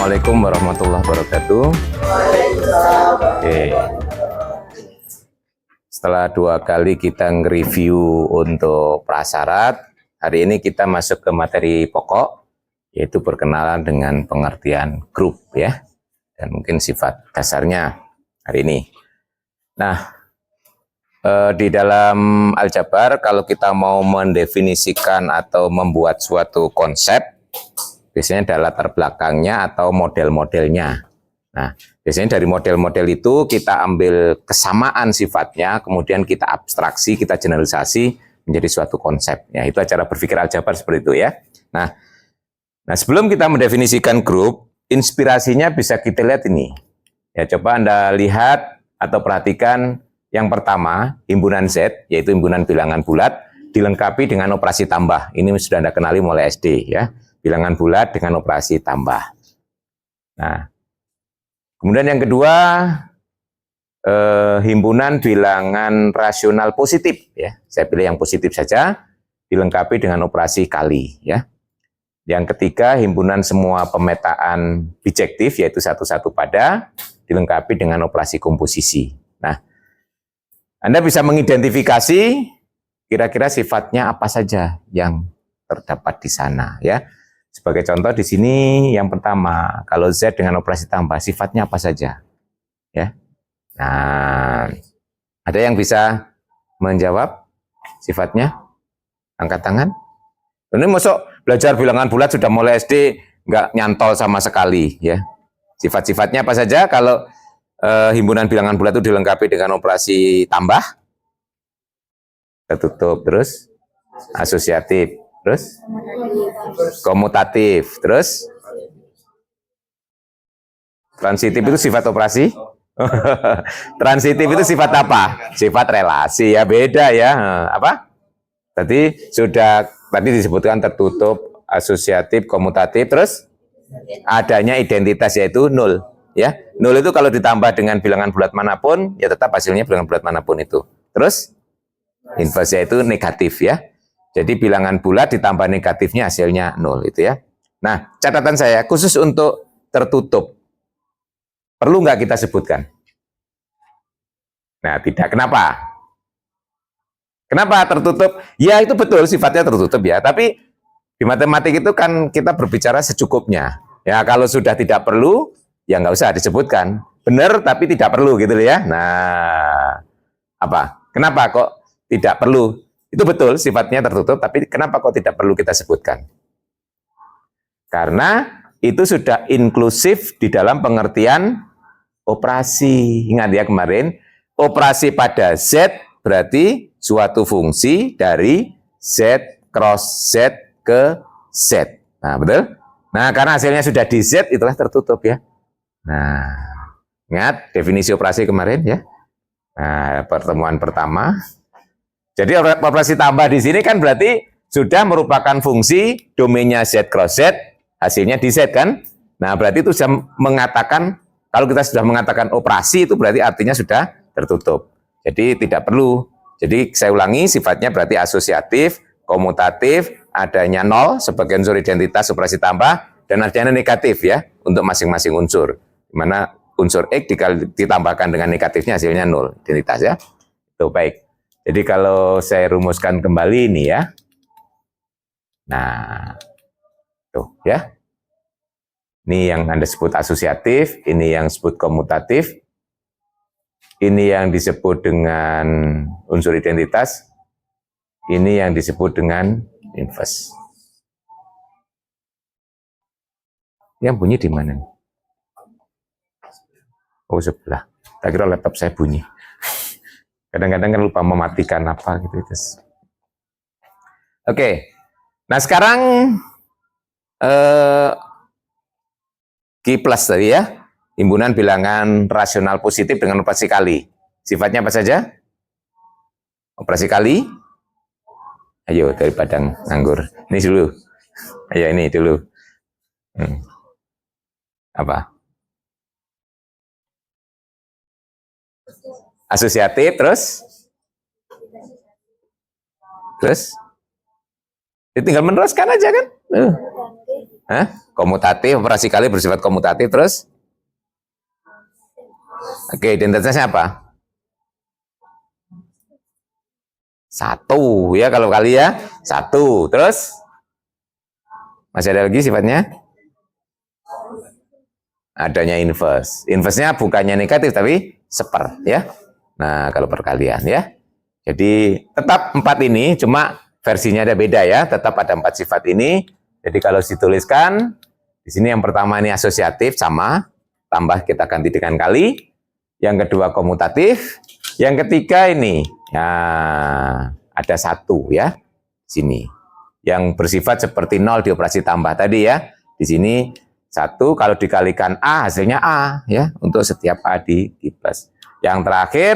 Assalamualaikum warahmatullahi wabarakatuh. Oke. Setelah 2 kali kita nge-review untuk prasyarat, hari ini kita masuk ke materi pokok, yaitu perkenalan dengan pengertian grup ya, dan mungkin sifat dasarnya hari ini. Nah, di dalam aljabar kalau kita mau mendefinisikan atau membuat suatu konsep, biasanya ada latar belakangnya atau model-modelnya. Nah, biasanya dari model-model itu kita ambil kesamaan sifatnya, kemudian kita abstraksi, kita generalisasi menjadi suatu konsep. Ya, itu cara berpikir aljabar seperti itu ya. Nah, sebelum kita mendefinisikan grup, inspirasinya bisa kita lihat ini. Ya, coba Anda lihat atau perhatikan yang pertama, himpunan Z, yaitu himpunan bilangan bulat, dilengkapi dengan operasi tambah. Ini sudah Anda kenali mulai SD ya. Bilangan bulat dengan operasi tambah. Nah, kemudian yang kedua, himpunan bilangan rasional positif ya. Saya pilih yang positif saja, dilengkapi dengan operasi kali ya. Yang ketiga, himpunan semua pemetaan bijektif yaitu satu-satu pada, dilengkapi dengan operasi komposisi. Nah, Anda bisa mengidentifikasi kira-kira sifatnya apa saja yang terdapat di sana ya. Sebagai contoh di sini yang pertama, kalau Z dengan operasi tambah, sifatnya apa saja? Ya. Nah, ada yang bisa menjawab sifatnya? Angkat tangan. Ini masuk belajar bilangan bulat sudah mulai SD, nggak nyantol sama sekali. Ya. Sifat-sifatnya apa saja kalau himpunan bilangan bulat itu dilengkapi dengan operasi tambah? Tertutup, terus asosiatif. Terus komutatif, terus transitif itu sifat operasi. Transitif itu sifat apa? Sifat relasi ya, beda ya. Apa? Tadi disebutkan tertutup, asosiatif, komutatif, terus adanya identitas yaitu nol. Ya, nol itu kalau ditambah dengan bilangan bulat manapun, ya tetap hasilnya bilangan bulat manapun itu. Terus inverse yaitu negatif ya. Jadi bilangan bulat ditambah negatifnya hasilnya 0 itu ya. Nah, catatan saya khusus untuk tertutup. Perlu nggak kita sebutkan? Nah, tidak. Kenapa? Kenapa tertutup? Ya, itu betul sifatnya tertutup ya. Tapi di matematik itu kan kita berbicara secukupnya. Ya, kalau sudah tidak perlu, ya nggak usah disebutkan. Benar, tapi tidak perlu gitu ya. Nah, apa? Kenapa kok tidak perlu? Itu betul sifatnya tertutup, tapi kenapa kok tidak perlu kita sebutkan? Karena itu sudah inklusif di dalam pengertian operasi. Ingat ya kemarin, operasi pada Z berarti suatu fungsi dari Z cross Z ke Z. Nah, betul? Nah, karena hasilnya sudah di Z, itulah tertutup ya. Nah, ingat definisi operasi kemarin ya. Nah, pertemuan pertama. Jadi operasi tambah di sini kan berarti sudah merupakan fungsi domainnya Z cross Z, hasilnya di Z kan? Nah, berarti itu sudah mengatakan, kalau kita sudah mengatakan operasi itu berarti artinya sudah tertutup. Jadi tidak perlu. Jadi saya ulangi, sifatnya berarti asosiatif, komutatif, adanya 0 sebagai unsur identitas operasi tambah, dan adanya negatif ya untuk masing-masing unsur. Di mana unsur X ditambahkan dengan negatifnya hasilnya 0 identitas ya. Itu baik. Jadi kalau saya rumuskan kembali ini ya. Nah, tuh ya. Ini yang Anda sebut asosiatif, ini yang disebut komutatif, ini yang disebut dengan unsur identitas, ini yang disebut dengan inverse. Yang bunyi di mana? Oh, sebelah. Tak kira laptop saya bunyi. Kadang-kadang kan lupa mematikan apa gitu. Oke. Nah, sekarang Q plus tadi ya. Himpunan bilangan rasional positif dengan operasi kali. Sifatnya apa saja? Operasi kali. Ayo dari padang nganggur. Ini dulu. Ayo ini dulu. Apa? Asosiatif terus tinggal meneruskan aja kan. Komutatif, operasi kali bersifat komutatif, terus? Oke, identitasnya apa? Satu, ya kalau kali ya. Satu, terus? Masih ada lagi sifatnya? Adanya inverse. Inverse-nya bukannya negatif, tapi seper, ya. Nah, kalau perkalian, ya. Jadi, tetap 4 ini, cuma versinya ada beda ya. Tetap ada 4 sifat ini. Jadi, kalau dituliskan, di sini yang pertama ini asosiatif, sama. Tambah kita ganti dengan kali. Yang kedua komutatif. Yang ketiga ini, nah, ada satu ya, sini. Yang bersifat seperti 0 di operasi tambah tadi ya. Di sini 1 kalau dikalikan A hasilnya A ya, untuk setiap A di Q+. Yang terakhir,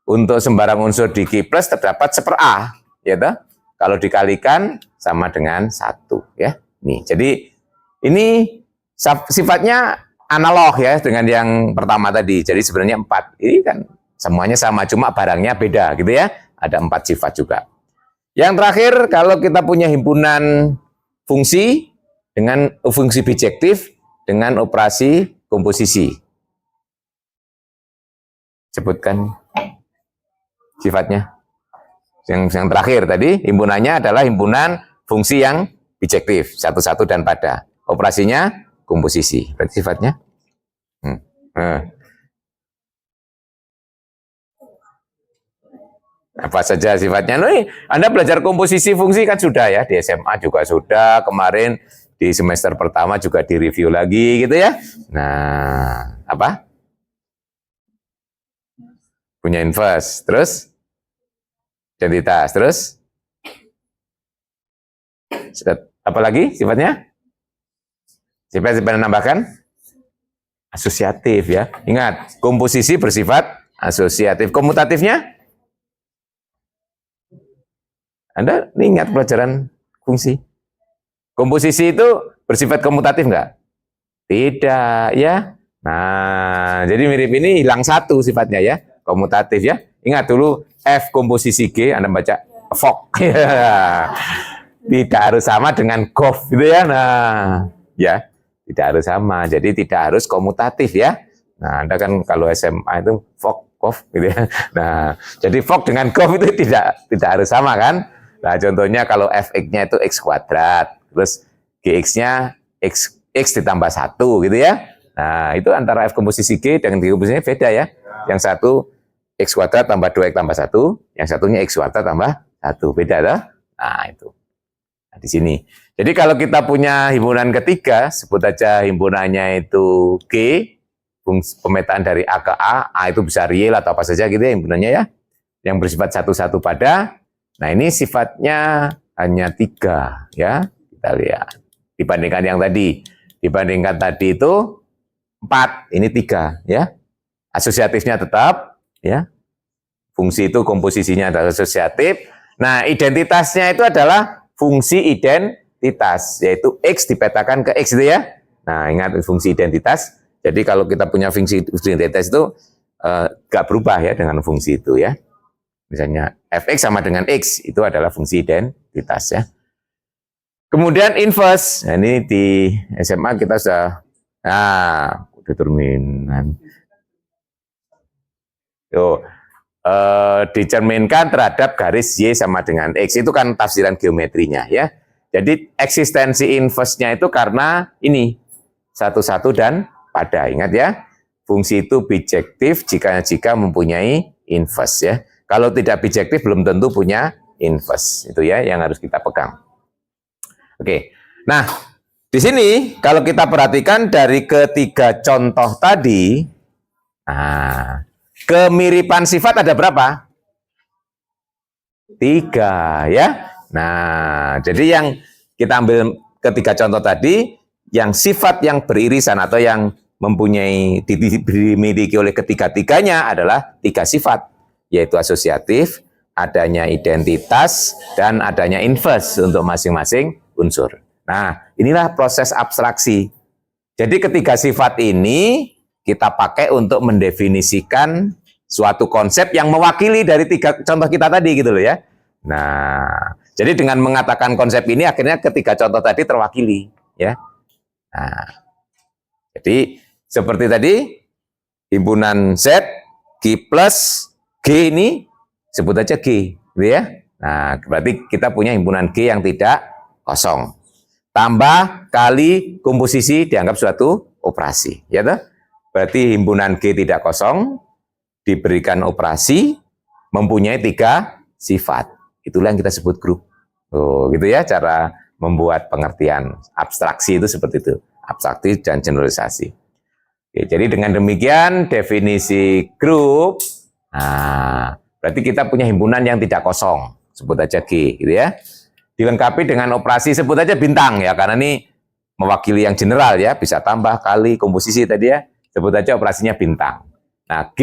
untuk sembarang unsur di Q+ terdapat seper A, ya toh? Kalau dikalikan sama dengan 1 ya. Nih, jadi ini sifatnya analog ya dengan yang pertama tadi. Jadi sebenarnya 4. Ini kan semuanya sama, cuma barangnya beda gitu ya. Ada 4 sifat juga. Yang terakhir, kalau kita punya himpunan fungsi dengan fungsi bijektif dengan operasi komposisi. Sebutkan sifatnya. Yang terakhir tadi, himpunannya adalah himpunan fungsi yang bijektif, satu-satu dan pada. Operasinya komposisi. Berarti sifatnya? Apa saja sifatnya? Nih, Anda belajar komposisi fungsi kan sudah ya, di SMA juga sudah, kemarin di semester pertama juga direview lagi gitu ya. Nah, apa? Punya inverse, terus identitas, terus apa lagi sifatnya? Sifat menambahkan asosiatif ya. Ingat, komposisi bersifat asosiatif. Komutatifnya? Anda ingat pelajaran fungsi? Komposisi itu bersifat komutatif enggak? Tidak ya. Nah, jadi mirip ini hilang satu sifatnya ya, komutatif ya. Ingat dulu F komposisi G, Anda baca FOG. Tidak harus sama dengan GOF gitu ya. Nah, ya, tidak harus sama. Jadi tidak harus komutatif ya. Nah, Anda kan kalau SMA itu FOG, GOF gitu ya. Nah, jadi FOG dengan GOF itu tidak harus sama kan? Nah, contohnya kalau fx-nya itu x kuadrat, terus gx-nya x ditambah 1 gitu ya. Nah, itu antara f komposisi G dengan G komposisinya beda ya. Yang satu x kuadrat tambah 2x tambah 1, yang satunya x kuadrat tambah 1. Beda toh? Nah, itu. Nah, di sini. Jadi kalau kita punya himpunan ketiga, sebut aja himpunannya itu G, pemetaan dari A ke A itu bisa real atau apa saja gitu ya himpunannya ya. Yang bersifat satu-satu pada. Nah, ini sifatnya hanya 3 ya. Kita lihat. Dibandingkan yang tadi. Dibandingkan tadi itu 4, ini 3 ya. Asosiatifnya tetap ya. Fungsi itu komposisinya adalah asosiatif. Nah, identitasnya itu adalah fungsi identitas, yaitu X dipetakan ke X itu ya. Nah, ingat fungsi identitas. Jadi kalau kita punya fungsi identitas itu gak berubah ya dengan fungsi itu ya. Misalnya fx sama dengan x, itu adalah fungsi identitas ya. Kemudian inverse, nah, ini di SMA kita sudah, determinan. Dicerminkan terhadap garis Y sama dengan X, itu kan tafsiran geometrinya ya. Jadi eksistensi inverse-nya itu karena ini, satu-satu dan pada, ingat ya. Fungsi itu bijektif jika mempunyai inverse ya. Kalau tidak bijektif belum tentu punya inverse. Itu ya yang harus kita pegang. Oke. Nah, di sini kalau kita perhatikan dari ketiga contoh tadi, nah, kemiripan sifat ada berapa? 3 ya. Nah, jadi yang kita ambil ketiga contoh tadi, yang sifat yang beririsan atau yang mempunyai dimiliki oleh ketiga-tiganya adalah 3 sifat, yaitu asosiatif, adanya identitas, dan adanya inverse untuk masing-masing unsur. Nah, inilah proses abstraksi. Jadi ketiga sifat ini kita pakai untuk mendefinisikan suatu konsep yang mewakili dari 3 contoh kita tadi gitu loh ya. Nah, jadi dengan mengatakan konsep ini akhirnya ketiga contoh tadi terwakili. ya. Nah, jadi seperti tadi himpunan Z G plus G ini sebut aja G, gitu ya. Nah, berarti kita punya himpunan G yang tidak kosong. Tambah kali komposisi dianggap suatu operasi, ya toh? Berarti himpunan G tidak kosong diberikan operasi mempunyai 3 sifat. Itulah yang kita sebut grup. Oh, gitu ya cara membuat pengertian abstraksi itu seperti itu. Abstraksi dan generalisasi. Oke, jadi dengan demikian definisi grup. Nah, berarti kita punya himpunan yang tidak kosong. Sebut aja G, gitu ya. Dilengkapi dengan operasi sebut aja bintang ya, karena ini mewakili yang general ya, bisa tambah, kali, komposisi tadi ya, sebut aja operasinya bintang. Nah, G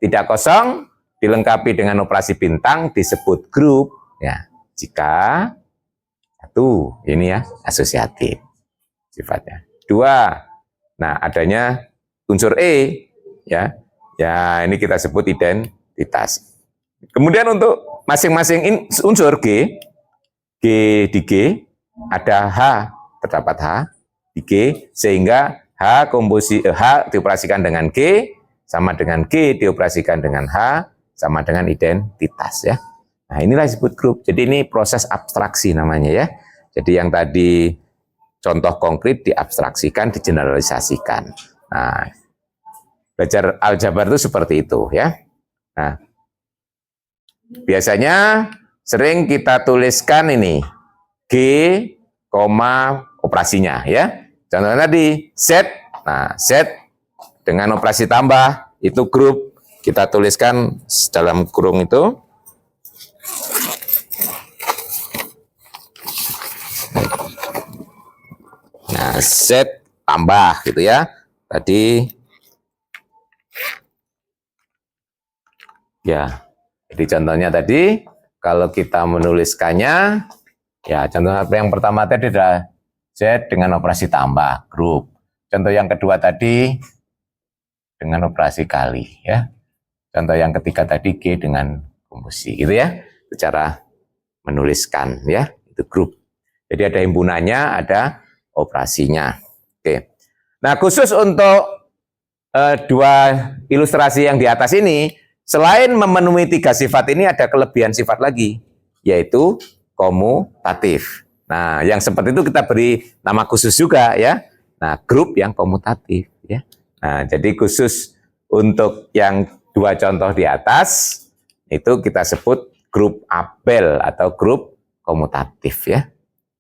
tidak kosong, dilengkapi dengan operasi bintang disebut grup ya, jika satu, ini ya, asosiatif sifatnya. 2, nah adanya unsur E ya, ya ini kita sebut identitas. Kemudian untuk masing-masing unsur G di G ada H, terdapat H di G, sehingga H dioperasikan dengan G sama dengan G dioperasikan dengan H sama dengan identitas ya. Nah, inilah disebut grup. Jadi ini proses abstraksi namanya ya. Jadi yang tadi contoh konkret diabstraksikan, digeneralisasikan. Nah, belajar aljabar itu seperti itu ya. Nah, biasanya sering kita tuliskan ini G, operasinya ya. Contohnya tadi Z. Nah, Z dengan operasi tambah itu grup, kita tuliskan dalam kurung itu. Nah, Z tambah gitu ya. Tadi ya. Jadi contohnya tadi kalau kita menuliskannya ya, contoh yang pertama tadi adalah Z dengan operasi tambah, grup. Contoh yang kedua tadi dengan operasi kali, ya. Contoh yang ketiga tadi G dengan komposisi, gitu ya. Itu cara menuliskan, ya. Itu grup. Jadi ada himpunannya, ada operasinya. Oke. Nah, khusus untuk dua ilustrasi yang di atas ini, selain memenuhi 3 sifat ini ada kelebihan sifat lagi, yaitu komutatif. Nah, yang seperti itu kita beri nama khusus juga ya. Nah, grup yang komutatif ya. Nah, jadi khusus untuk yang 2 contoh di atas itu kita sebut grup Abel atau grup komutatif ya.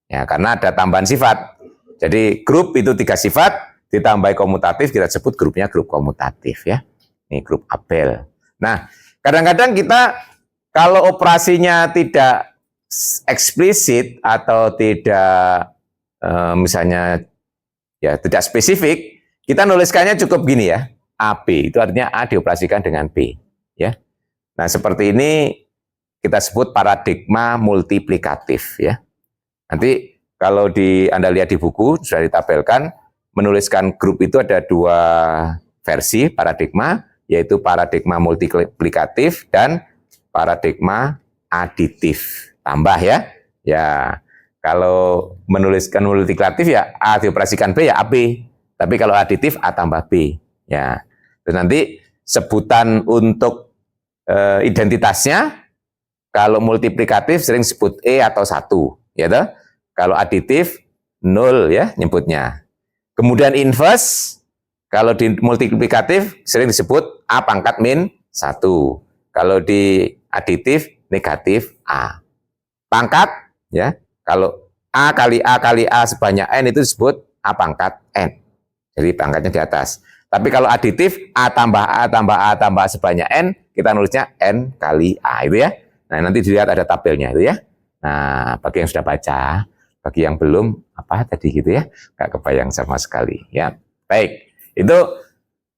Ya, karena ada tambahan sifat. Jadi grup itu 3 sifat ditambah komutatif, kita sebut grupnya grup komutatif ya. Ini grup Abel. Nah, kadang-kadang kita kalau operasinya tidak eksplisit atau tidak misalnya ya tidak spesifik, kita nuliskannya cukup gini ya, AB, itu artinya A dioperasikan dengan B ya. Nah, seperti ini kita sebut paradigma multiplikatif ya. Nanti kalau Anda lihat di buku sudah ditabelkan, menuliskan grup itu ada 2 versi paradigma, yaitu paradigma multiplikatif dan paradigma aditif. Tambah ya. Ya, kalau menuliskan multiplikatif ya A dioperasikan B ya AB. Tapi kalau aditif A tambah B. Ya. Terus nanti sebutan untuk identitasnya, kalau multiplikatif sering sebut E atau 1, ya toh? Kalau aditif 0 ya nyebutnya. Kemudian inverse, kalau di multiplikatif sering disebut A pangkat min 1. Kalau di aditif negatif A. Pangkat ya, kalau A kali A sebanyak N itu disebut A pangkat N. Jadi pangkatnya di atas. Tapi kalau aditif A tambah A tambah A tambah sebanyak N, kita nulisnya N kali A itu ya. Nah, nanti dilihat ada tabelnya itu ya. Nah, bagi yang sudah baca, bagi yang belum apa tadi gitu ya, nggak kebayang sama sekali ya. Baik, itu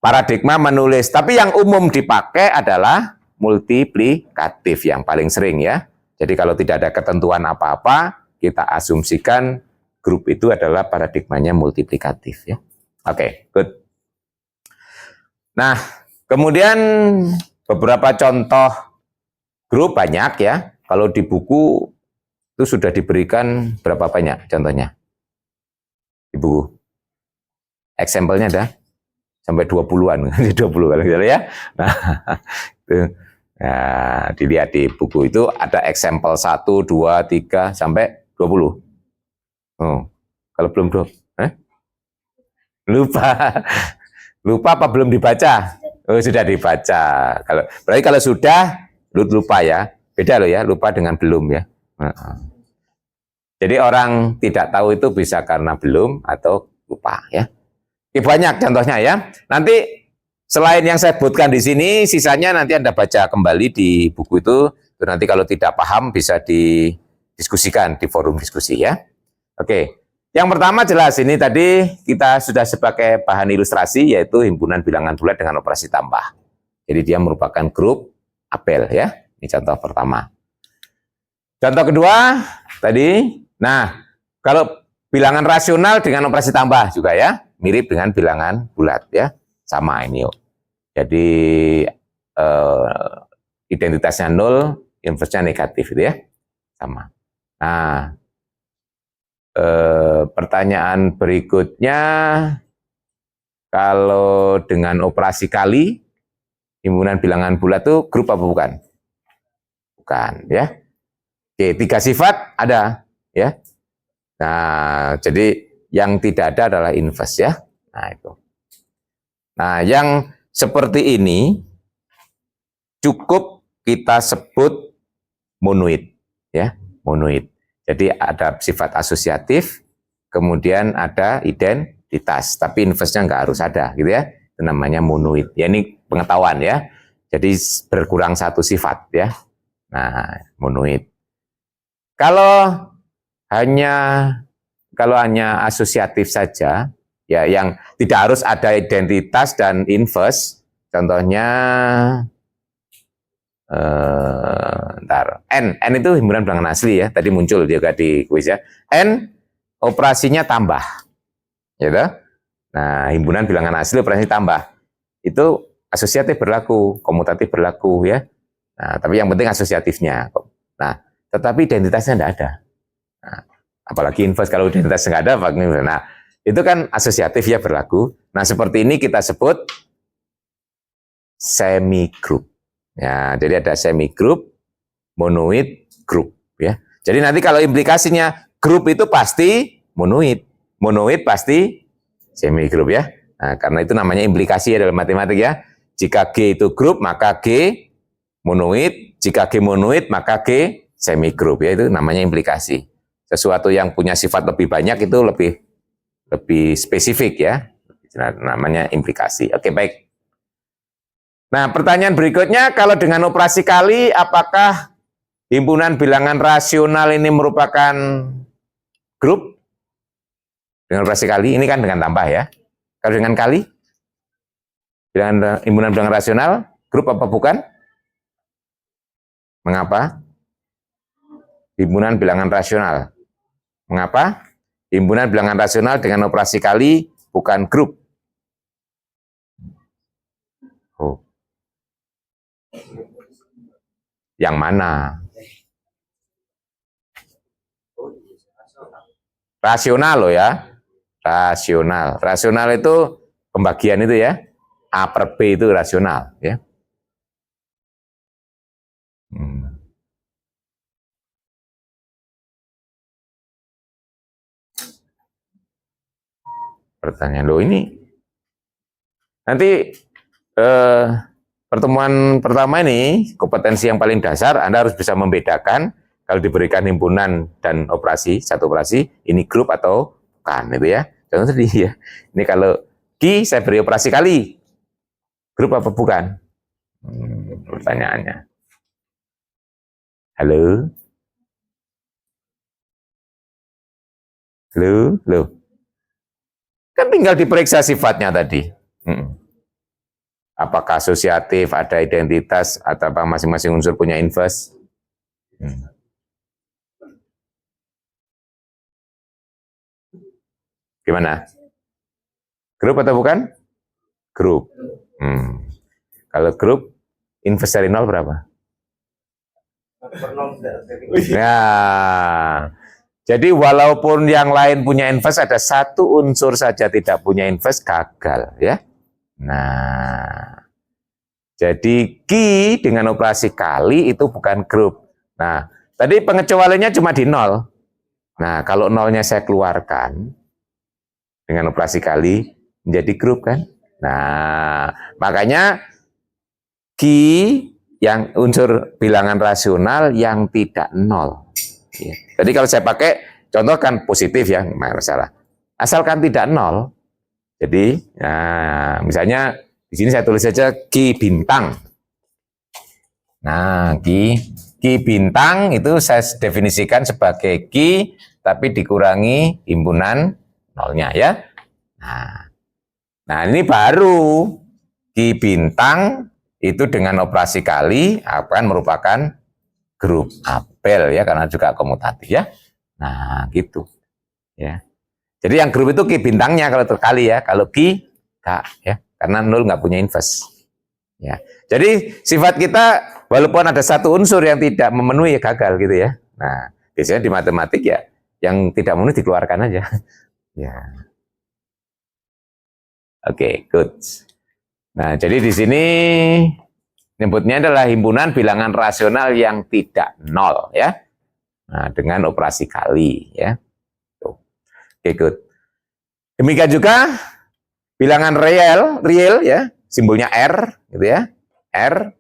paradigma menulis. Tapi yang umum dipakai adalah multiplikatif yang paling sering ya. Jadi kalau tidak ada ketentuan apa-apa, kita asumsikan grup itu adalah paradigmanya multiplikatif ya. Oke, good. Nah, kemudian beberapa contoh grup banyak ya. Kalau di buku itu sudah diberikan berapa banyak contohnya? di buku. Example-nya ada sampai 20-an, 20 kalau gitu ya. Nah, itu. Nah, dilihat di buku itu ada example 1, 2, 3 sampai 20. Oh, kalau belum lupa. Lupa apa belum dibaca? Oh, sudah dibaca. Berarti kalau sudah lupa ya. Beda loh ya, lupa dengan belum ya. Jadi orang tidak tahu itu bisa karena belum atau lupa ya. Oke, banyak contohnya ya. Nanti selain yang saya sebutkan di sini, sisanya nanti Anda baca kembali di buku itu. Nanti kalau tidak paham bisa didiskusikan di forum diskusi ya. Oke, yang pertama jelas ini tadi kita sudah sebagai bahan ilustrasi yaitu himpunan bilangan bulat dengan operasi tambah. Jadi dia merupakan grup apel ya. Ini contoh pertama. Contoh kedua tadi, nah kalau bilangan rasional dengan operasi tambah juga ya, mirip dengan bilangan bulat ya, sama ini yuk. Jadi identitasnya 0, inverse-nya negatif gitu ya, sama. Nah, pertanyaan berikutnya, kalau dengan operasi kali, himpunan bilangan bulat itu grup apa bukan? Bukan ya. Oke, 3 sifat ada ya. Nah, jadi yang tidak ada adalah inverse ya. Nah, itu. Nah, yang seperti ini cukup kita sebut monoid ya, monoid. Jadi ada sifat asosiatif, kemudian ada identitas, tapi inverse-nya nggak harus ada gitu ya. Itu namanya monoid. Ya ini pengetahuan ya. Jadi berkurang satu sifat ya. Nah, monoid. Kalau hanya asosiatif saja, ya yang tidak harus ada identitas dan inverse, contohnya N itu himpunan bilangan asli ya, tadi muncul juga di kuis ya. N operasinya tambah, gitu. Nah, himpunan bilangan asli operasi tambah itu asosiatif berlaku, komutatif berlaku ya. Nah, tapi yang penting asosiatifnya. Nah, tetapi identitasnya tidak ada. Nah, apalagi inverse kalau identitas nggak ada, nah itu kan asosiatif ya berlaku. Nah, seperti ini kita sebut semi group. Ya, jadi ada semi group, monoid, group ya. Jadi nanti kalau implikasinya grup itu pasti monoid, monoid pasti semi group ya. Nah, karena itu namanya implikasi ya dalam matematik ya. Jika G itu grup maka G monoid, jika G monoid maka G semi group ya, itu namanya implikasi. Sesuatu yang punya sifat lebih banyak itu lebih spesifik ya. Namanya implikasi. Oke, baik. Nah, pertanyaan berikutnya, kalau dengan operasi kali, apakah himpunan bilangan rasional ini merupakan grup? Dengan operasi kali, ini kan dengan tambah ya. Kalau dengan kali, himpunan bilangan rasional, grup apa bukan? Mengapa? Himpunan bilangan rasional. Mengapa? Himpunan bilangan rasional dengan operasi kali bukan grup. Oh. Yang mana? Rasional loh ya. Rasional. Rasional itu pembagian itu ya. A per B itu rasional ya. Pertanyaan lo ini nanti pertemuan pertama ini kompetensi yang paling dasar, Anda harus bisa membedakan kalau diberikan himpunan dan operasi, satu operasi, ini grup atau bukan, itu ya. Contoh tadi ya, ini kalau Ki saya beri operasi kali, grup apa bukan? Pertanyaannya. Halo? Halo? Halo? Kan tinggal diperiksa sifatnya tadi. Apakah asosiatif, ada identitas, atau apa masing-masing unsur punya inverse? Gimana? Grup atau bukan? Grup. Kalau grup, inverse dari 0 berapa? Ya, Jadi walaupun yang lain punya inverse, ada satu unsur saja tidak punya inverse, gagal ya. Nah, jadi Ki dengan operasi kali itu bukan grup. Nah, tadi pengecualiannya cuma di 0. Nah, kalau nolnya saya keluarkan dengan operasi kali menjadi grup kan. Nah, makanya Ki yang unsur bilangan rasional yang tidak 0. Ya. Jadi kalau saya pakai contoh kan positif ya, nggak masalah. Asalkan tidak 0. Jadi, nah, misalnya di sini saya tulis saja Ki bintang. Nah, Ki bintang itu saya definisikan sebagai Ki tapi dikurangi himpunan nolnya ya. Nah ini baru Ki bintang itu dengan operasi kali akan merupakan grup apel ya, karena juga komutatif ya. Nah gitu ya. Jadi yang grup itu Ki bintangnya kalau terkali ya, kalau Ki K ya, karena 0 nggak punya inverse. Ya. Jadi sifat kita walaupun ada satu unsur yang tidak memenuhi ya gagal gitu ya. Nah, biasanya di matematik ya yang tidak memenuhi dikeluarkan aja. Ya. Oke, good. Nah, jadi di sini nyebutnya adalah himpunan bilangan rasional yang tidak 0 ya. Nah, dengan operasi kali ya. Tuh. Oke, good. Demikian juga bilangan real ya, simbolnya R gitu ya. R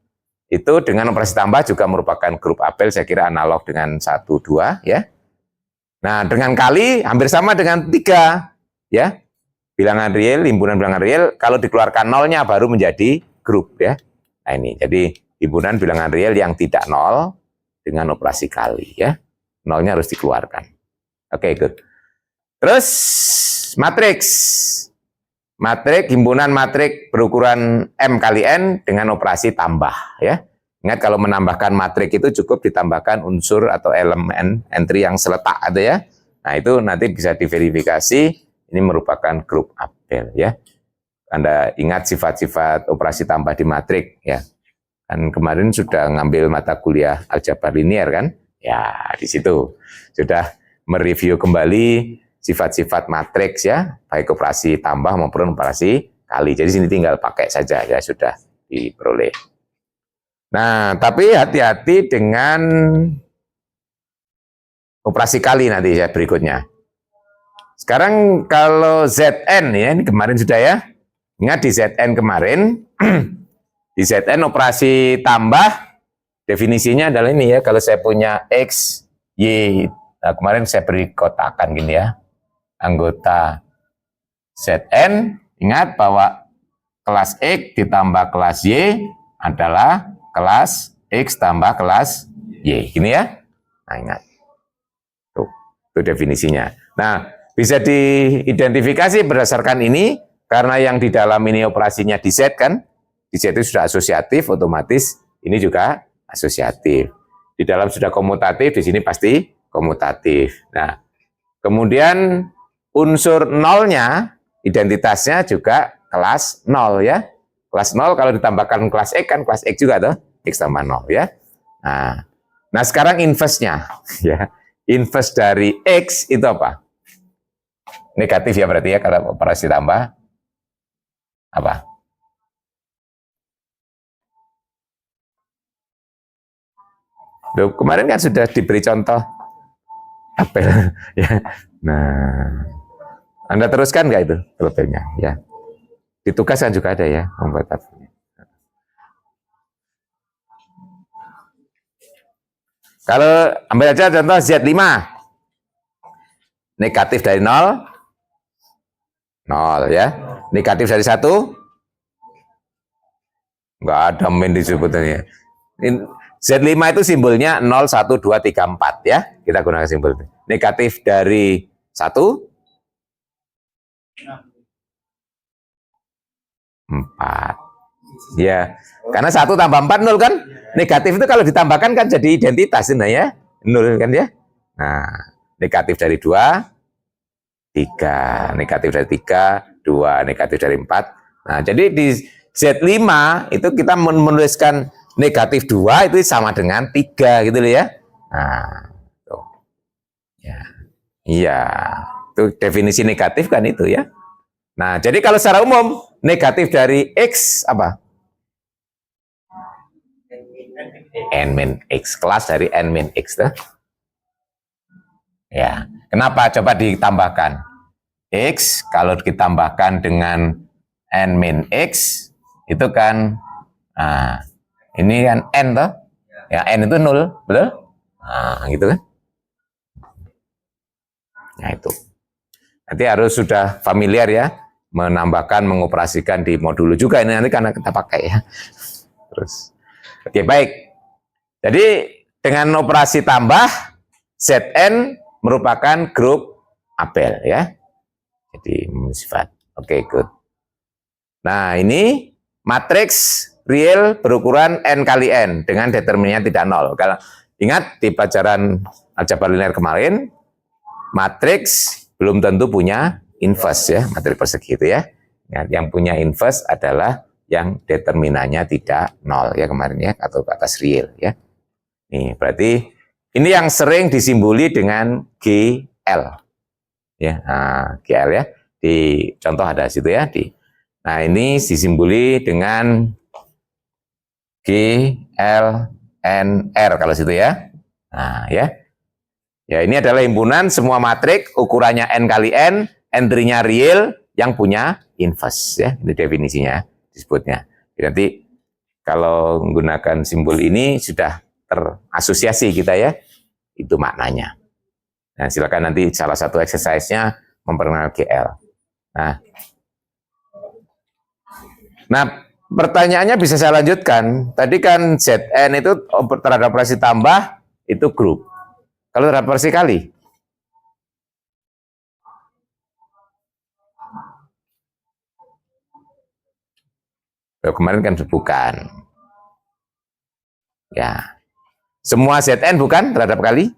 itu dengan operasi tambah juga merupakan grup apel, saya kira analog dengan 1 2 ya. Nah, dengan kali hampir sama dengan 3 ya. Bilangan real, himpunan bilangan real kalau dikeluarkan nolnya baru menjadi grup ya. Nah, ini jadi himpunan bilangan real yang tidak 0 dengan operasi kali ya. Nolnya harus dikeluarkan. Oke, good. Terus matriks. Himpunan matrik berukuran M kali N dengan operasi tambah ya. Ingat kalau menambahkan matrik itu cukup ditambahkan unsur atau elemen entry yang seletak ada ya. Nah itu nanti bisa diverifikasi ini merupakan grup apel ya. Anda ingat sifat-sifat operasi tambah di matrik ya. Kan kemarin sudah ngambil mata kuliah aljabar linear kan? Ya di situ sudah mereview kembali sifat-sifat matriks ya, baik operasi tambah maupun operasi kali. Jadi sini tinggal pakai saja ya, sudah diperoleh. Nah, tapi hati-hati dengan operasi kali nanti ya berikutnya. Sekarang kalau Zn ya, ini kemarin sudah ya. Ingat di Zn kemarin, di Zn operasi tambah definisinya adalah ini ya, kalau saya punya X, Y, nah kemarin saya beri kotakan gini ya. Anggota Zn, ingat bahwa kelas X ditambah kelas Y adalah kelas X tambah kelas Y. Gini ya. Nah, ingat. Tuh, itu definisinya. Nah, bisa diidentifikasi berdasarkan ini, karena yang di dalam ini operasinya di Z kan. Di Z itu sudah asosiatif, otomatis ini juga asosiatif. Di dalam sudah komutatif, di sini pasti komutatif. Nah, kemudian unsur nolnya, identitasnya juga kelas 0 ya. Kelas 0 kalau ditambahkan kelas X kan kelas X juga tuh, X tambah 0 ya. Nah sekarang inverse-nya ya. Inverse dari X itu apa? Negatif ya berarti ya kalau operasi tambah. Apa? Loh, kemarin kan sudah diberi contoh apel ya. Nah, Anda teruskan nggak itu apelnya ya? Di tugas kan juga ada ya membuat apelnya. Kalau ambil aja contoh Z5. Negatif dari 0 ya. Negatif dari 1 enggak ada min disebutnya. Z5 itu simbolnya 0 1 2 3 4 ya. Kita gunakan simbol itu. Negatif dari 1 4. Ya. Karena 1 tambah 4 0 kan? Negatif itu kalau ditambahkan kan jadi identitas nah ya. 0 kan ya. Nah, negatif dari 2 3, negatif dari 3 2, negatif dari 4. Nah, jadi di Z5 itu kita menuliskan negatif 2 itu sama dengan 3 gitu loh ya. Nah, tuh. Ya. Iya, itu definisi negatif kan itu ya. Nah, jadi kalau secara umum negatif dari X apa? N min X, kelas dari N min X tuh. Ya, kenapa? Coba ditambahkan. X kalau ditambahkan dengan N min X itu kan, nah, ini kan N toh, ya N itu 0, betul? Nah, gitu kan. Nah itu. Nanti harus sudah familiar ya, menambahkan, mengoperasikan di modul juga ini nanti karena kita pakai ya. Terus, oke baik. Jadi dengan operasi tambah, Zn merupakan grup Abel ya. Jadi sifat. Oke, good. Nah ini matriks real berukuran n kali n dengan determinannya tidak nol. Kalau ingat di pelajaran aljabar linear kemarin, matriks belum tentu punya inverse ya, matriks persegi itu ya. Yang punya inverse adalah yang determinannya tidak nol ya kemarin ya, atau ke atas real ya. Nih, berarti ini yang sering disimboli dengan GL. Ya, nah, GL ya. Di contoh ada situ ya, nah ini disimboli dengan GLNR kalau situ ya. Nah, ya. Ya, ini adalah himpunan semua matriks ukurannya n kali n, entry-nya real yang punya inverse ya. Ini definisinya disebutnya. Jadi nanti kalau menggunakan simbol ini sudah terasosiasi kita ya. Itu maknanya. Nah, silakan nanti salah satu exercise-nya memperkenalkan GL. Nah, pertanyaannya bisa saya lanjutkan. Tadi kan Zn itu terhadap operasi tambah itu grup. Kalau terhadap operasi kali, kemarin kan bukan. Ya, semua Zn bukan terhadap kali?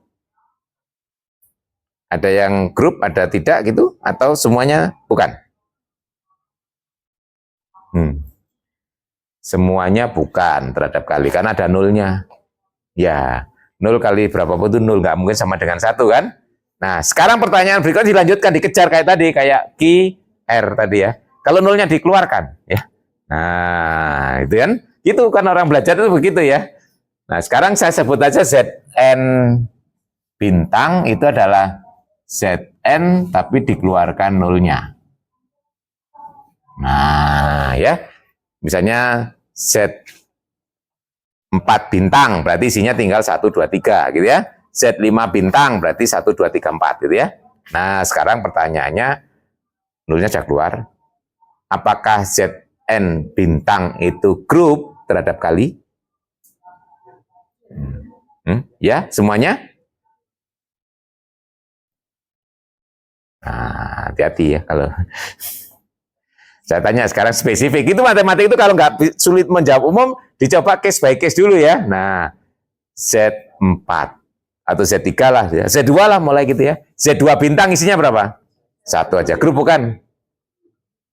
Ada yang grup, ada tidak gitu? Atau semuanya bukan? Semuanya bukan terhadap kali, karena ada nolnya. Ya, 0 kali berapapun itu 0, nggak mungkin sama dengan 1 kan? Nah, sekarang pertanyaan berikutnya dilanjutkan, dikejar kayak tadi, kayak Q, R tadi ya. Kalau nolnya dikeluarkan, ya. Nah, itu kan, itu kan orang belajar itu begitu ya. Nah, sekarang saya sebut aja Zn bintang itu adalah Zn tapi dikeluarkan nolnya. Nah, ya. Misalnya Z4 bintang berarti isinya tinggal 1, 2, 3 gitu ya. Z5 bintang berarti 1, 2, 3, 4 gitu ya. Nah, sekarang pertanyaannya nolnya sudah keluar. Apakah Zn bintang itu grup terhadap kali? Ya, semuanya? Nah, hati-hati ya kalau saya tanya sekarang spesifik. Itu matematik itu kalau nggak sulit menjawab umum, dicoba case by case dulu ya. Nah, Z4 atau Z3 lah, Z2 lah mulai gitu ya. Z2 bintang isinya berapa? 1 aja. Grup bukan?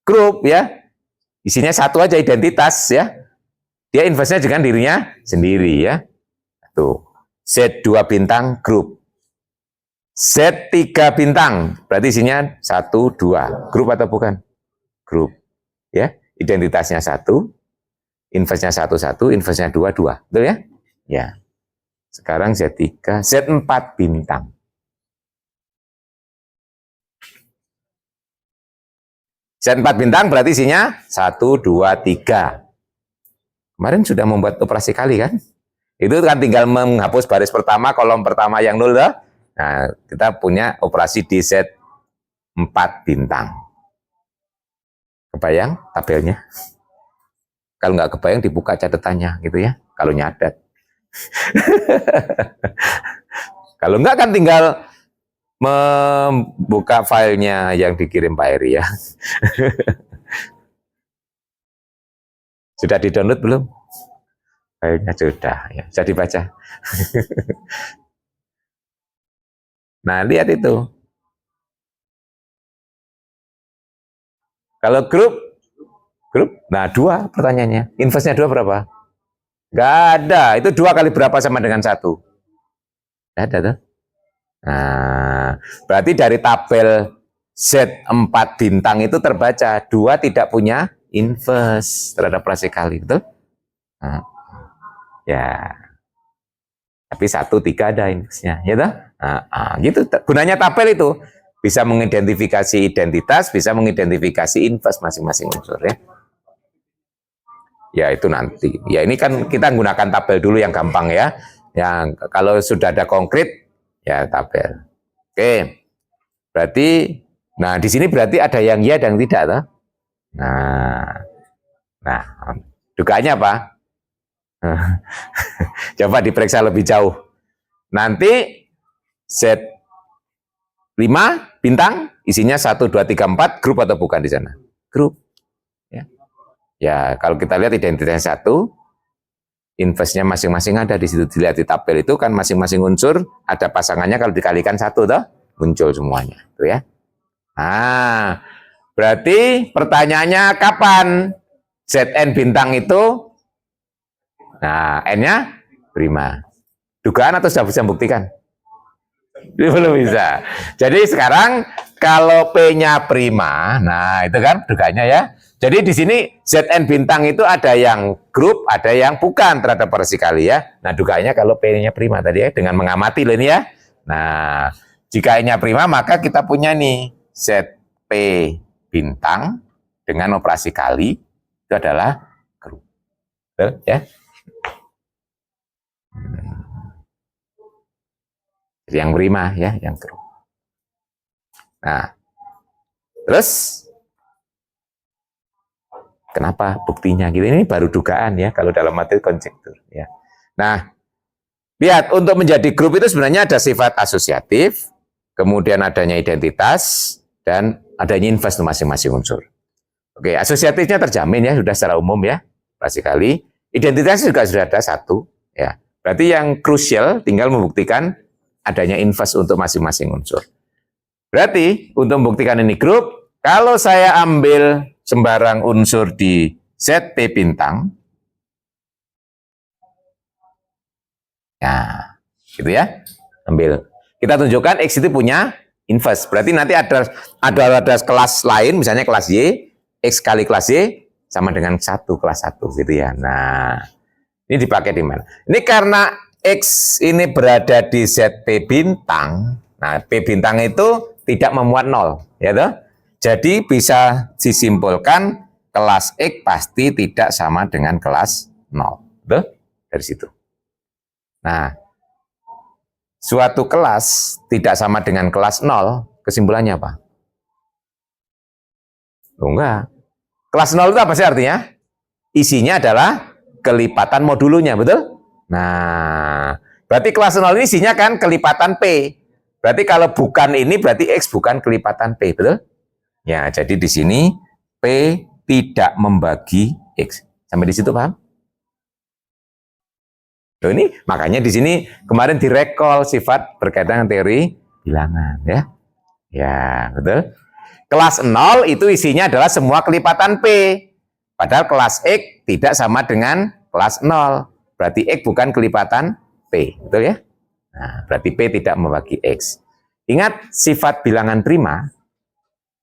Grup ya. Isinya 1 aja, identitas ya. Dia inverse-nya dengan dirinya sendiri ya. Tuh. Z2 bintang grup. Z3 bintang berarti isinya 1, 2. Grup atau bukan? Grup. Ya, identitasnya 1, inverse-nya 1, 1, inverse-nya 2, 2. Betul ya? Ya. Sekarang Z3, Z4 bintang. Z4 bintang berarti isinya 1, 2, 3. Kemarin sudah membuat operasi kali kan? Itu kan tinggal menghapus baris pertama, kolom pertama yang 0 dah. Nah, kita punya operasi di Z4 bintang. Kebayang tabelnya? Kalau nggak kebayang dibuka catatannya gitu ya, kalau nyatet. Kalau nggak kan tinggal membuka filenya yang dikirim Pak Eri ya. Sudah di-download belum? Filenya sudah, ya. Sudah dibaca. Nah, lihat itu. Kalau grup, nah 2 pertanyaannya. Inverse-nya 2 berapa? Nggak ada. Itu 2 kali berapa sama dengan 1? Nggak ada tuh. Nah, berarti dari tabel Z4 bintang itu terbaca 2 tidak punya inverse terhadap operasi kali, betul? Nah, ya. Tapi 1, 3 ada inverse-nya, ya toh? Gitu. Gunanya tabel itu bisa mengidentifikasi identitas, bisa mengidentifikasi inverse masing-masing unsur ya. Ya itu nanti. Ya ini kan kita gunakan tabel dulu yang gampang ya. Yang kalau sudah ada konkret ya tabel. Oke. Berarti nah di sini berarti ada yang ya dan tidak toh? Nah. Nah, dugaannya apa? Coba diperiksa lebih jauh. Nanti Z5 bintang isinya 1 2 3 4 grup atau bukan di sana? Grup. Ya, kalau kita lihat identitasnya 1, inverse-nya masing-masing ada di situ. Dilihat di tabel itu kan masing-masing unsur ada pasangannya, kalau dikalikan 1 toh muncul semuanya, tuh ya. Nah, berarti pertanyaannya kapan Zn bintang itu? Nah, N-nya prima. Dugaan atau sudah bisa membuktikan? Belum bisa. Jadi sekarang kalau P-nya prima, nah itu kan dugaannya ya. Jadi di sini Zn bintang itu ada yang grup, ada yang bukan terhadap operasi kali ya. Nah dugaannya kalau P-nya prima tadi ya, dengan mengamati loh ini ya. Nah jika N-nya prima maka kita punya nih Zp bintang dengan operasi kali itu adalah grup. Betul ya. Yang prima ya, yang grup. Nah, terus kenapa buktinya gitu? Ini baru dugaan ya kalau dalam materi konjektur ya. Nah, lihat untuk menjadi grup itu sebenarnya ada sifat asosiatif, kemudian adanya identitas dan adanya inverse masing-masing unsur. Oke, asosiatifnya terjamin ya sudah secara umum ya, pasti kali. Identitas juga sudah ada 1 ya. Berarti yang krusial tinggal membuktikan adanya inverse untuk masing-masing unsur. Berarti untuk membuktikan ini grup, kalau saya ambil sembarang unsur di Zp bintang, nah, gitu ya, ambil. Kita tunjukkan X itu punya inverse. Berarti nanti ada kelas lain, misalnya kelas Y, X kali kelas Y sama dengan 1 kelas 1 gitu ya. Nah, ini dipakai di mana? Ini karena X ini berada di Zp bintang. Nah, P bintang itu tidak memuat 0, ya toh? Jadi bisa disimpulkan kelas X pasti tidak sama dengan kelas 0. Betul? Dari situ. Nah, suatu kelas tidak sama dengan kelas 0, kesimpulannya apa? Oh, enggak. Kelas 0 itu apa sih artinya? Isinya adalah kelipatan modulunya, betul? Nah, berarti kelas 0 ini isinya kan kelipatan P. Berarti kalau bukan ini berarti X bukan kelipatan P, betul? Ya, jadi di sini P tidak membagi X. Sampai di situ paham? Loh ini makanya di sini kemarin direkol sifat berkaitan dengan teori bilangan ya. Ya, betul. Kelas 0 itu isinya adalah semua kelipatan P. Padahal kelas X tidak sama dengan kelas 0. Berarti X bukan kelipatan P, betul ya? Nah, berarti P tidak membagi X. Ingat sifat bilangan prima.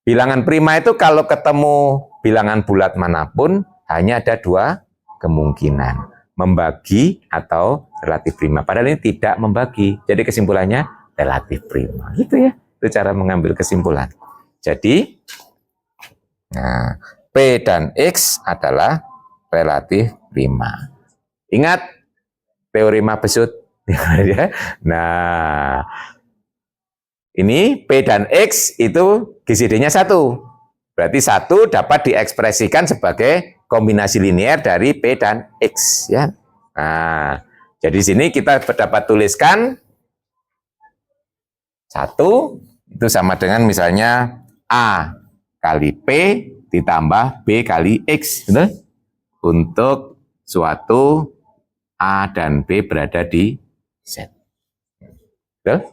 Bilangan prima itu kalau ketemu bilangan bulat manapun hanya ada 2 kemungkinan. Membagi atau relatif prima. Padahal ini tidak membagi. Jadi kesimpulannya relatif prima. Gitu ya. Itu cara mengambil kesimpulan. Jadi nah, P dan X adalah relatif prima. Ingat teorema Besut. Nah, ini P dan X itu GCD-nya 1. Berarti 1 dapat diekspresikan sebagai kombinasi linear dari P dan X. Ya. Nah, jadi sini kita dapat tuliskan 1 itu sama dengan misalnya A kali P ditambah B kali X. Betul? Untuk suatu A dan B berada di Z. Betul?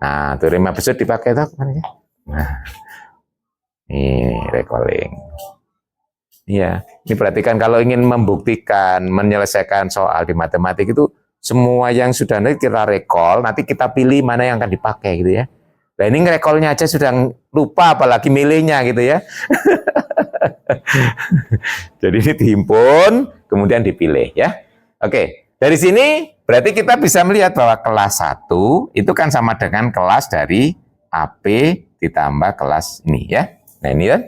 Nah, teorema Besut dipakai itu kemana ya? Nah, ini recalling. Iya, ini perhatikan kalau ingin membuktikan, menyelesaikan soal di matematik itu semua yang sudah nanti kita recall, nanti kita pilih mana yang akan dipakai gitu ya. Nah ini ngerekolnya aja sudah lupa, apalagi milihnya gitu ya. Jadi ini dihimpun, kemudian dipilih ya. Oke, dari sini berarti kita bisa melihat bahwa kelas 1 itu kan sama dengan kelas dari AP ditambah kelas ini ya. Nah ini kan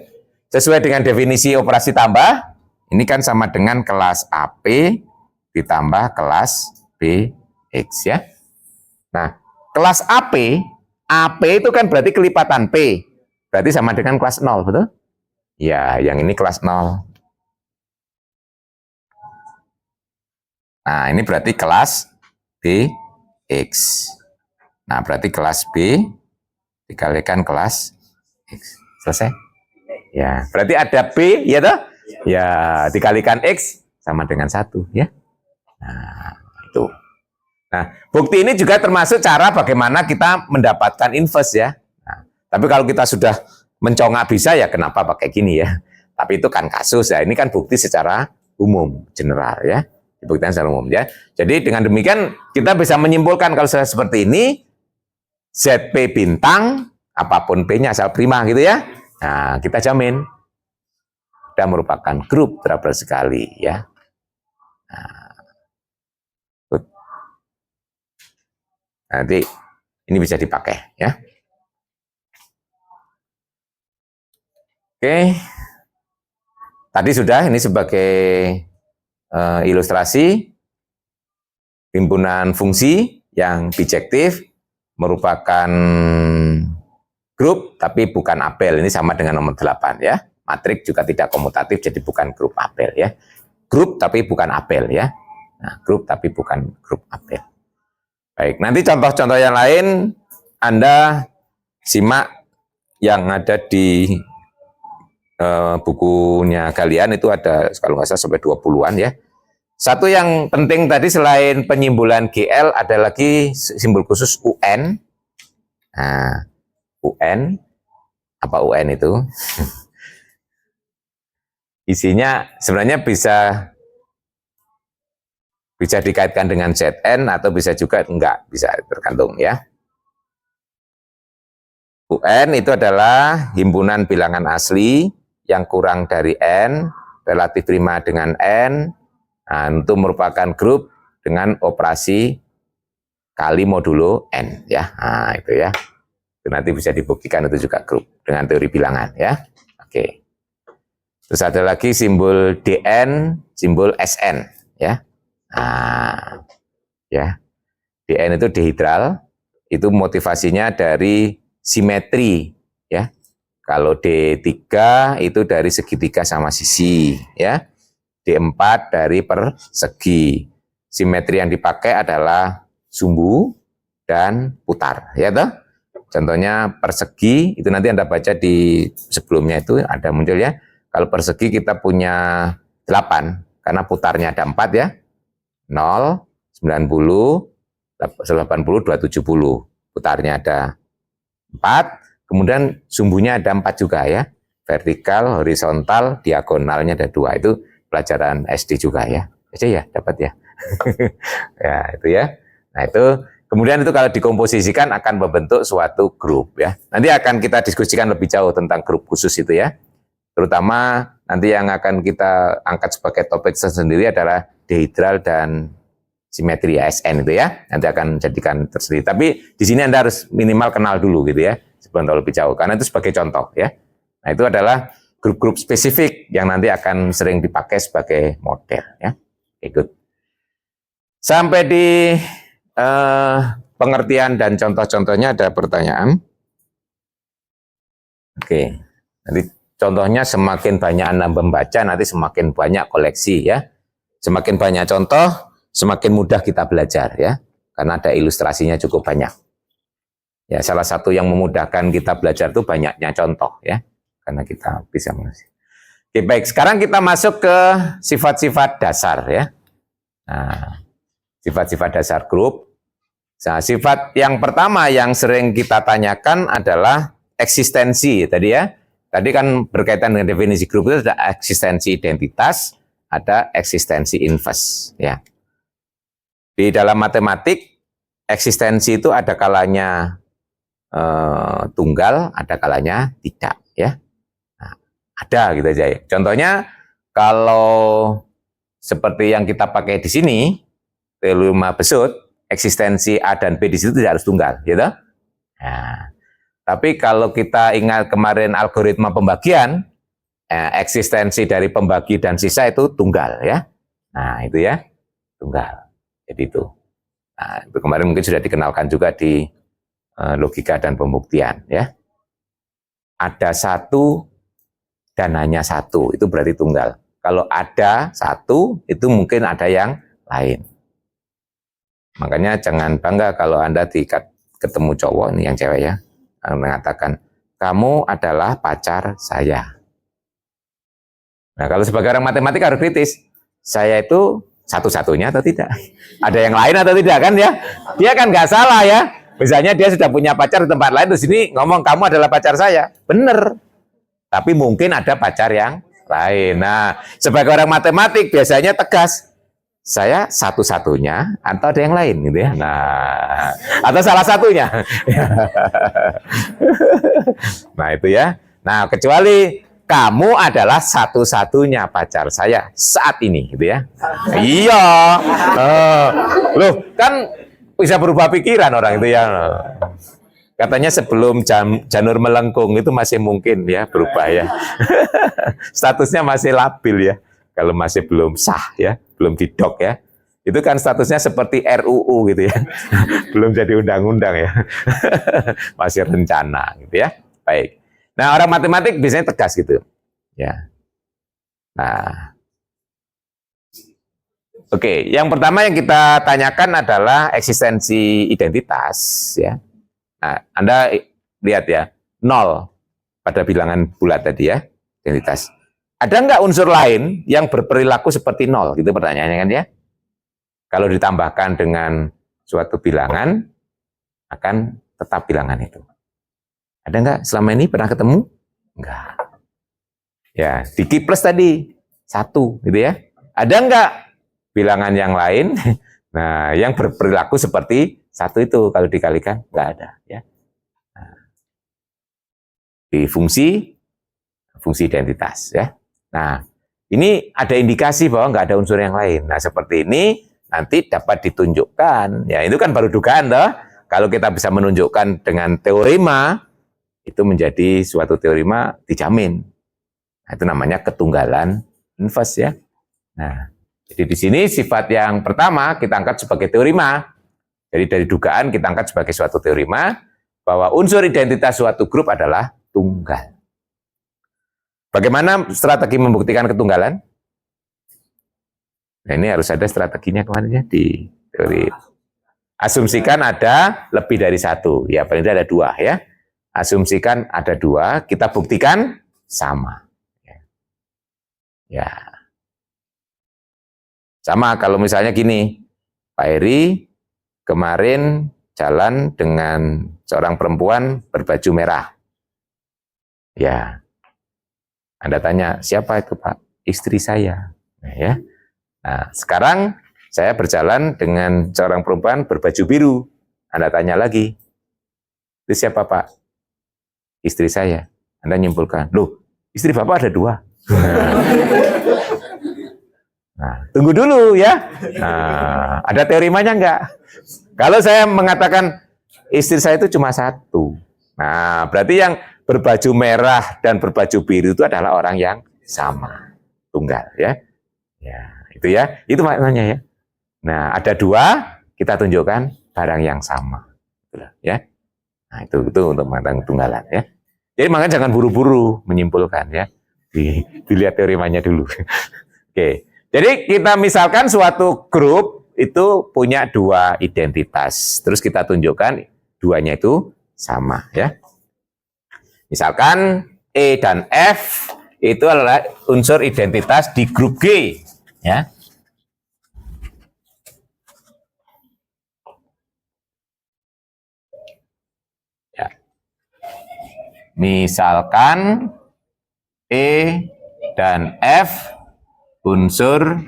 sesuai dengan definisi operasi tambah, ini kan sama dengan kelas AP ditambah kelas BX ya. Nah, kelas AP itu kan berarti kelipatan P. Berarti sama dengan kelas 0, betul? Ya, yang ini kelas 0. Nah, ini berarti kelas BX. Nah, berarti kelas B dikalikan kelas X. Selesai? Ya, berarti ada B, ya toh? Ya, dikalikan X sama dengan 1, ya. Nah, itu. Nah, bukti ini juga termasuk cara bagaimana kita mendapatkan inverse ya. Nah, tapi kalau kita sudah mencongak bisa ya kenapa pakai gini ya. Tapi itu kan kasus ya, ini kan bukti secara umum, general ya. Dibuktikan secara umum ya. Jadi dengan demikian kita bisa menyimpulkan kalau sudah seperti ini, ZP bintang, apapun P-nya asal prima gitu ya. Nah, kita jamin sudah merupakan grup terabar sekali ya. Nah, nanti ini bisa dipakai ya. Oke. Tadi sudah ini sebagai ilustrasi himpunan fungsi yang bijektif merupakan grup tapi bukan apel. Ini sama dengan nomor 8 ya. Matrik juga tidak komutatif jadi bukan grup apel ya. Grup tapi bukan apel ya. Nah, grup tapi bukan grup apel. Baik, nanti contoh-contoh yang lain Anda simak yang ada di bukunya kalian itu ada kalau nggak salah sampai 20-an ya. Satu yang penting tadi selain penyimbolan GL ada lagi simbol khusus UN. Nah, UN apa UN itu? Isinya sebenarnya bisa dikaitkan dengan ZN atau bisa juga enggak, bisa tergantung ya. UN itu adalah himpunan bilangan asli yang kurang dari N, relatif prima dengan N, nah, itu merupakan grup dengan operasi kali modulo N ya. Nah, itu ya. Itu nanti bisa dibuktikan itu juga grup dengan teori bilangan ya. Oke. Terus ada lagi simbol DN, simbol SN ya. Nah, ya. DN itu dihidral, itu motivasinya dari simetri ya. Kalau D3 itu dari segitiga sama sisi ya. D4 dari persegi. Simetri yang dipakai adalah sumbu dan putar ya toh. Contohnya persegi itu nanti Anda baca di sebelumnya itu ada muncul ya. Kalau persegi kita punya 8 karena putarnya ada 4 ya. 0, 90, 80, 270. Putarnya ada 4, kemudian sumbunya ada 4 juga ya. Vertikal, horizontal, diagonalnya ada 2. Itu pelajaran SD juga ya. SD ya, dapat ya. Ya, itu ya. Nah, itu kemudian itu kalau dikomposisikan akan membentuk suatu grup ya. Nanti akan kita diskusikan lebih jauh tentang grup khusus itu ya. Terutama nanti yang akan kita angkat sebagai topik sendiri adalah dihidral dan simetri ASN itu ya. Nanti akan jadikan tersendiri. Tapi di sini Anda harus minimal kenal dulu gitu ya, sebelum tahu lebih jauh. Karena itu sebagai contoh ya. Nah, itu adalah grup-grup spesifik yang nanti akan sering dipakai sebagai model ya. Ikut. Sampai di pengertian dan contoh-contohnya ada pertanyaan. Oke. Nanti contohnya semakin banyak Anda membaca, nanti semakin banyak koleksi ya. Semakin banyak contoh, semakin mudah kita belajar ya. Karena ada ilustrasinya cukup banyak. Ya, salah satu yang memudahkan kita belajar itu banyaknya contoh ya. Karena kita bisa mengerti. Oke, baik. Sekarang kita masuk ke sifat-sifat dasar ya. Nah, sifat-sifat dasar grup. Nah, sifat yang pertama yang sering kita tanyakan adalah eksistensi tadi ya. Tadi kan berkaitan dengan definisi grup itu ada eksistensi identitas, ada eksistensi inverse ya. Di dalam matematik, eksistensi itu ada kalanya tunggal, ada kalanya tidak, ya. Nah, ada gitu aja ya. Contohnya kalau seperti yang kita pakai di sini, teorema Besut, eksistensi A dan B di situ tidak harus tunggal, gitu. Nah, tapi kalau kita ingat kemarin algoritma pembagian, eksistensi dari pembagi dan sisa itu tunggal, ya. Nah, itu ya, tunggal. Jadi itu. Nah, itu kemarin mungkin sudah dikenalkan juga di logika dan pembuktian, ya. Ada satu dan hanya satu, itu berarti tunggal. Kalau ada satu, itu mungkin ada yang lain. Makanya jangan bangga kalau Anda ketemu cowok, ini yang cewek ya, mengatakan, kamu adalah pacar saya. Nah, kalau sebagai orang matematik harus kritis, saya itu satu-satunya atau tidak? Ada yang lain atau tidak kan ya? Dia kan nggak salah ya. Misalnya dia sudah punya pacar di tempat lain, di sini ngomong kamu adalah pacar saya. Benar. Tapi mungkin ada pacar yang lain. Nah, sebagai orang matematik biasanya tegas. Saya satu-satunya atau ada yang lain gitu ya. Nah, atau salah satunya. Nah, itu ya. Nah, kecuali kamu adalah satu-satunya pacar saya saat ini gitu ya. Iya. Loh, kan bisa berubah pikiran orang itu ya. Katanya sebelum janur melengkung itu masih mungkin ya berubah ya. Statusnya masih labil ya. Kalau masih belum sah ya, belum didok ya. Itu kan statusnya seperti RUU gitu ya. Belum jadi undang-undang ya. Masih rencana gitu ya. Baik. Nah, orang matematik biasanya tegas gitu. Ya. Nah. Oke, yang pertama yang kita tanyakan adalah eksistensi identitas ya. Nah, Anda lihat ya, 0 pada bilangan bulat tadi ya, identitas. Ada nggak unsur lain yang berperilaku seperti 0? Gitu pertanyaannya kan ya. Kalau ditambahkan dengan suatu bilangan, akan tetap bilangan itu. Ada nggak selama ini pernah ketemu? Enggak. Ya, di Q plus tadi, 1 gitu ya. Ada nggak bilangan yang lain? Nah, yang berperilaku seperti 1 itu kalau dikalikan nggak ada ya. Nah, di fungsi identitas ya. Nah, ini ada indikasi bahwa nggak ada unsur yang lain. Nah, seperti ini nanti dapat ditunjukkan. Ya, itu kan baru dugaan toh. Kalau kita bisa menunjukkan dengan teorema, itu menjadi suatu teorema dijamin. Nah, itu namanya ketunggalan inverse ya. Nah, jadi di sini sifat yang pertama kita angkat sebagai teorema. Jadi dari dugaan kita angkat sebagai suatu teorema bahwa unsur identitas suatu grup adalah tunggal. Bagaimana strategi membuktikan ketunggalan? Nah, ini harus ada strateginya kemarin ya di teori. Asumsikan ada lebih dari 1, ya paling tidak ada 2 ya. Asumsikan ada 2, kita buktikan sama. Ya, sama kalau misalnya gini, Pak Heri kemarin jalan dengan seorang perempuan berbaju merah. Ya, Anda tanya, siapa itu Pak? Istri saya. Nah, ya. Nah, sekarang saya berjalan dengan seorang perempuan berbaju biru. Anda tanya lagi, itu siapa Pak? Istri saya. Anda nyimpulkan, loh, istri Bapak ada 2. Nah, tunggu dulu ya. Nah, ada teorimanya enggak? Kalau saya mengatakan istri saya itu cuma 1. Nah, berarti yang berbaju merah dan berbaju biru itu adalah orang yang sama, tunggal ya. Ya, itu ya. Itu maknanya ya. Nah, ada 2, kita tunjukkan barang yang sama. Ya. Nah, itu untuk makna tunggalan ya. Jadi makanya jangan buru-buru menyimpulkan ya. Dilihat teorimanya dulu. Oke. Jadi kita misalkan suatu grup itu punya 2 identitas. Terus kita tunjukkan 2-nya itu sama ya. Misalkan E dan F itu adalah unsur identitas di grup G ya. Ya. Misalkan E dan F unsur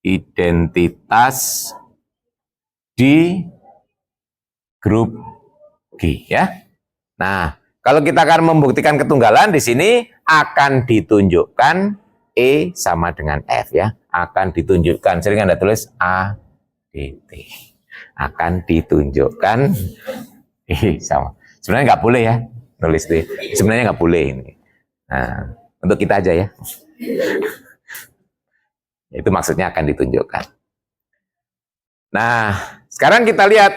identitas di grup G ya. Nah, kalau kita akan membuktikan ketunggalan di sini akan ditunjukkan E sama dengan F ya. Akan ditunjukkan, sering Anda tulis A, D, T. Akan ditunjukkan E sama. Sebenarnya nggak boleh ya nulis D. Sebenarnya nggak boleh ini. Nah, untuk kita aja ya. Itu maksudnya akan ditunjukkan. Nah, sekarang kita lihat.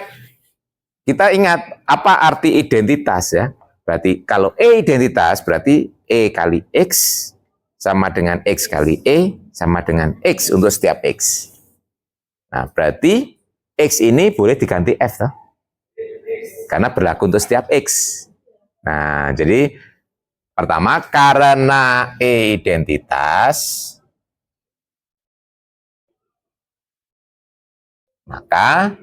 Kita ingat apa arti identitas ya. Berarti kalau E identitas berarti E kali X sama dengan X kali E sama dengan X untuk setiap X. Nah, berarti X ini boleh diganti F toh? Karena berlaku untuk setiap X. Nah, jadi pertama karena E identitas, maka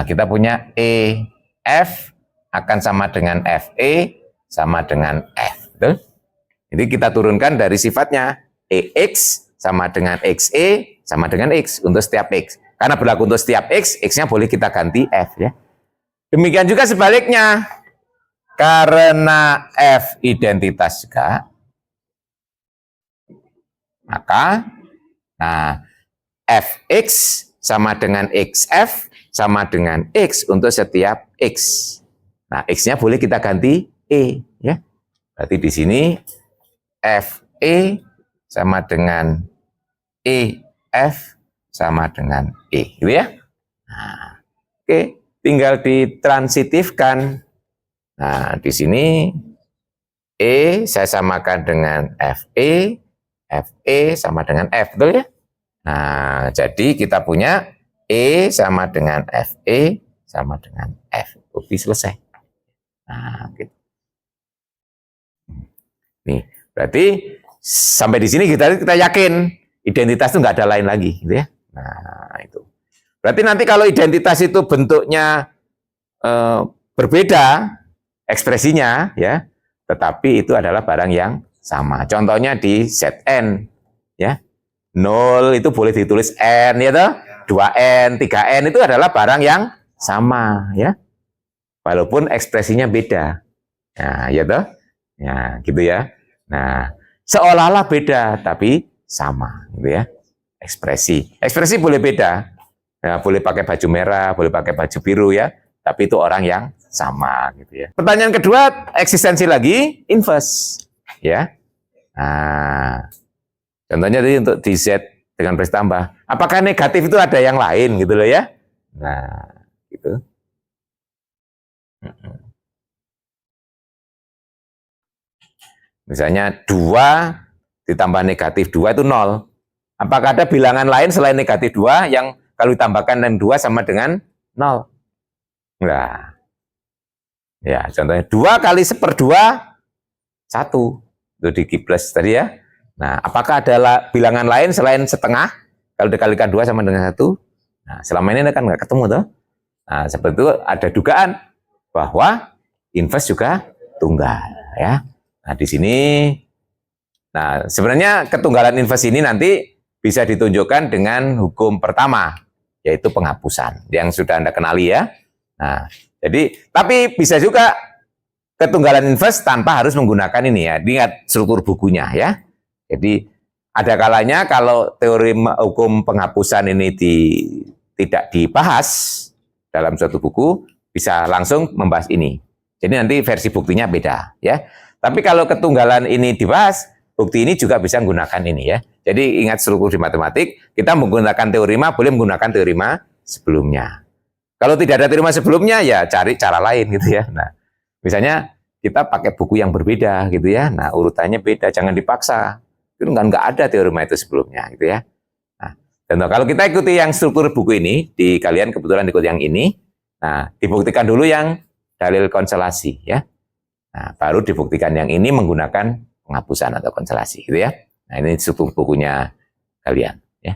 kita punya EF akan sama dengan FE sama dengan F. Betul? Jadi kita turunkan dari sifatnya EX sama dengan XE sama dengan X untuk setiap X. Karena berlaku untuk setiap X, X-nya boleh kita ganti F ya. Demikian juga sebaliknya. Karena F identitas juga, maka Fx sama dengan XF sama dengan X untuk setiap X. Nah, X-nya boleh kita ganti E ya. Berarti di sini FE sama dengan EF sama dengan E, gitu ya. Nah, oke, tinggal ditransitifkan. Nah, di sini E saya samakan dengan FE, FE sama dengan F, betul ya? Nah, jadi kita punya E sama dengan FE sama dengan F. Bukti selesai. Nah, gitu. Nih, berarti sampai di sini kita yakin identitas itu nggak ada lain lagi, gitu ya. Nah, itu. Berarti nanti kalau identitas itu bentuknya berbeda ekspresinya, ya, tetapi itu adalah barang yang sama. Contohnya di Zn, ya. 0 itu boleh ditulis N, ya toh? 2N, 3N itu adalah barang yang sama, ya. Walaupun ekspresinya beda. Nah, ya toh? Ya, gitu ya. Nah, seolah-olah beda, tapi sama, gitu ya. Ekspresi boleh beda. Ya, boleh pakai baju merah, boleh pakai baju biru, ya. Tapi itu orang yang sama, gitu ya. Pertanyaan kedua, eksistensi lagi, inverse, ya. Nah, contohnya tadi untuk di Z dengan baris tambah. Apakah negatif itu ada yang lain gitu loh ya? Nah, gitu. Misalnya 2 ditambah negatif 2 itu 0. Apakah ada bilangan lain selain negatif 2 yang kalau ditambahkan dengan 2 sama dengan 0? Nah, ya contohnya 2 kali 1/2, 1. Itu di Kiples tadi ya. Nah, apakah ada bilangan lain selain setengah? Kalau dikalikan 2 sama dengan 1? Nah, selama ini kan nggak ketemu tuh. Nah, seperti itu ada dugaan bahwa inverse juga tunggal ya. Nah, di sini sebenarnya ketunggalan inverse ini nanti bisa ditunjukkan dengan hukum pertama, yaitu penghapusan yang sudah Anda kenali ya. Nah, jadi tapi bisa juga ketunggalan inverse tanpa harus menggunakan ini ya. Lihat struktur bukunya ya. Jadi ada kalanya kalau teori hukum penghapusan ini tidak dibahas dalam suatu buku, bisa langsung membahas ini. Jadi nanti versi buktinya beda ya. Tapi kalau ketunggalan ini dibahas, bukti ini juga bisa menggunakan ini ya. Jadi ingat struktur di matematik, kita menggunakan teorema boleh menggunakan teorema sebelumnya. Kalau tidak ada teorema sebelumnya ya cari cara lain gitu ya. Nah, misalnya kita pakai buku yang berbeda gitu ya. Nah, urutannya beda, jangan dipaksa. Itu nggak ada teorema itu sebelumnya gitu ya. Nah, dan kalau kita ikuti yang struktur buku ini, di kalian kebetulan ikut yang ini, nah dibuktikan dulu yang dalil konstelasi ya. Nah, baru dibuktikan yang ini menggunakan penghapusan atau konstelasi gitu ya. Nah, ini struktur bukunya kalian ya.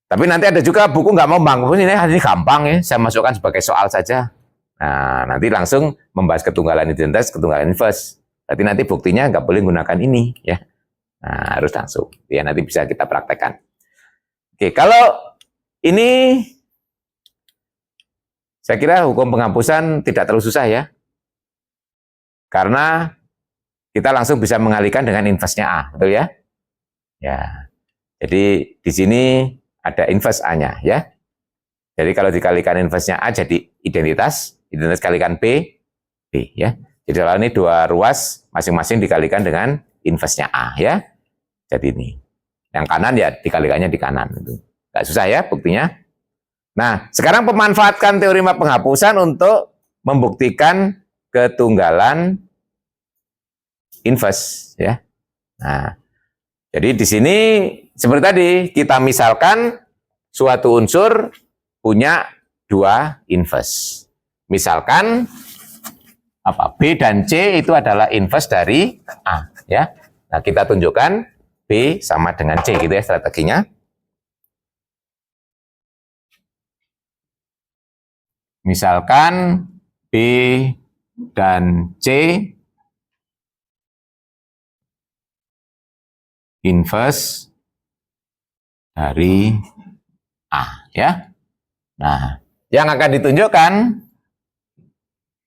Tapi nanti ada juga buku nggak mau bangun ini gampang ya, saya masukkan sebagai soal saja. Nah, nanti langsung membahas ketunggalan identitas, ketunggalan inverse. Berarti nanti buktinya nggak boleh menggunakan ini ya. Nah, harus langsung. Ya, nanti bisa kita praktekkan. Oke, kalau ini Saya kira hukum penghapusan tidak terlalu susah ya. Karena kita langsung bisa mengalihkan dengan inverse-nya A, betul ya? Ya. Jadi di sini ada inverse A-nya ya. Jadi kalau dikalikan inverse-nya A jadi identitas kalikan B, B ya. Jadi kalau ini dua ruas masing-masing dikalikan dengan inverse-nya A ya. Jadi ini. Yang kanan ya dikalikannya di kanan itu. Nggak susah ya buktinya. Nah, sekarang pemanfaatkan teorema penghapusan untuk membuktikan ketunggalan inverse ya. Nah, jadi di sini seperti tadi kita misalkan suatu unsur punya dua inverse. Misalkan apa? B dan C itu adalah inverse dari A ya. Nah, kita tunjukkan B sama dengan C gitu ya strateginya. Misalkan B dan C inverse dari A ya. Nah, yang akan ditunjukkan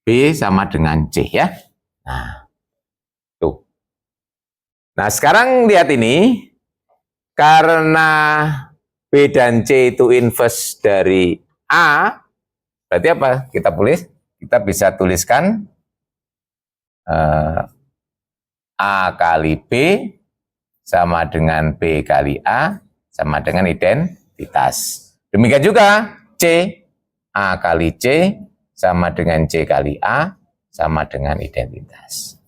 B sama dengan C ya. Nah, tuh. Nah, sekarang lihat ini. Karena B dan C itu inverse dari A, berarti apa? Kita bisa tuliskan A kali B sama dengan B kali A sama dengan identitas. Demikian juga C, A kali C sama dengan C kali A sama dengan identitas.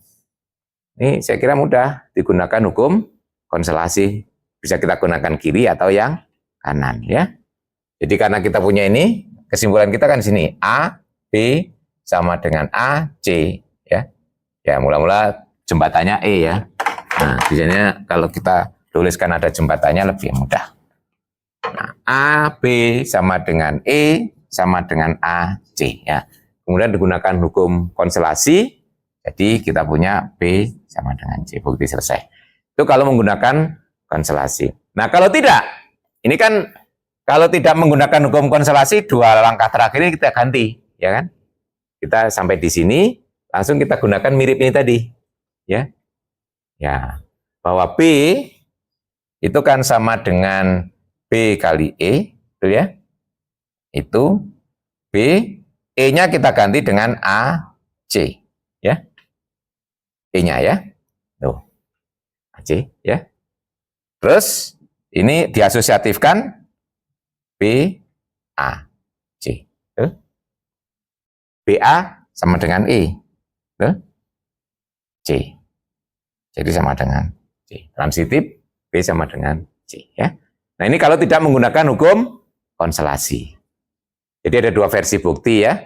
Ini saya kira mudah digunakan hukum konstelasi. Bisa kita gunakan kiri atau yang kanan ya. Jadi karena kita punya ini, kesimpulan kita kan di sini A, B sama dengan A, C ya. Ya, mula-mula jembatannya E ya. Nah, biasanya kalau kita tuliskan ada jembatannya lebih mudah. Nah, A, B sama dengan E sama dengan A, C ya. Kemudian digunakan hukum konstelasi, jadi kita punya B sama dengan C, bukti selesai. Itu kalau menggunakan konstelasi. Nah, kalau tidak, ini kan kalau tidak menggunakan hukum konstelasi, dua langkah terakhir ini kita ganti, ya kan? Kita sampai di sini, langsung kita gunakan mirip ini tadi, ya. Ya, bahwa B itu kan sama dengan B kali E, itu ya. Itu B, E-nya kita ganti dengan A, C, ya. E-nya ya. Tuh. AC, ya. Terus ini diasosiatifkan B, A, C. Tuh. BA sama dengan E. Tuh. C. Jadi sama dengan C. Transitif B sama dengan C ya. Nah, ini kalau tidak menggunakan hukum konstelasi. Jadi ada dua versi bukti ya.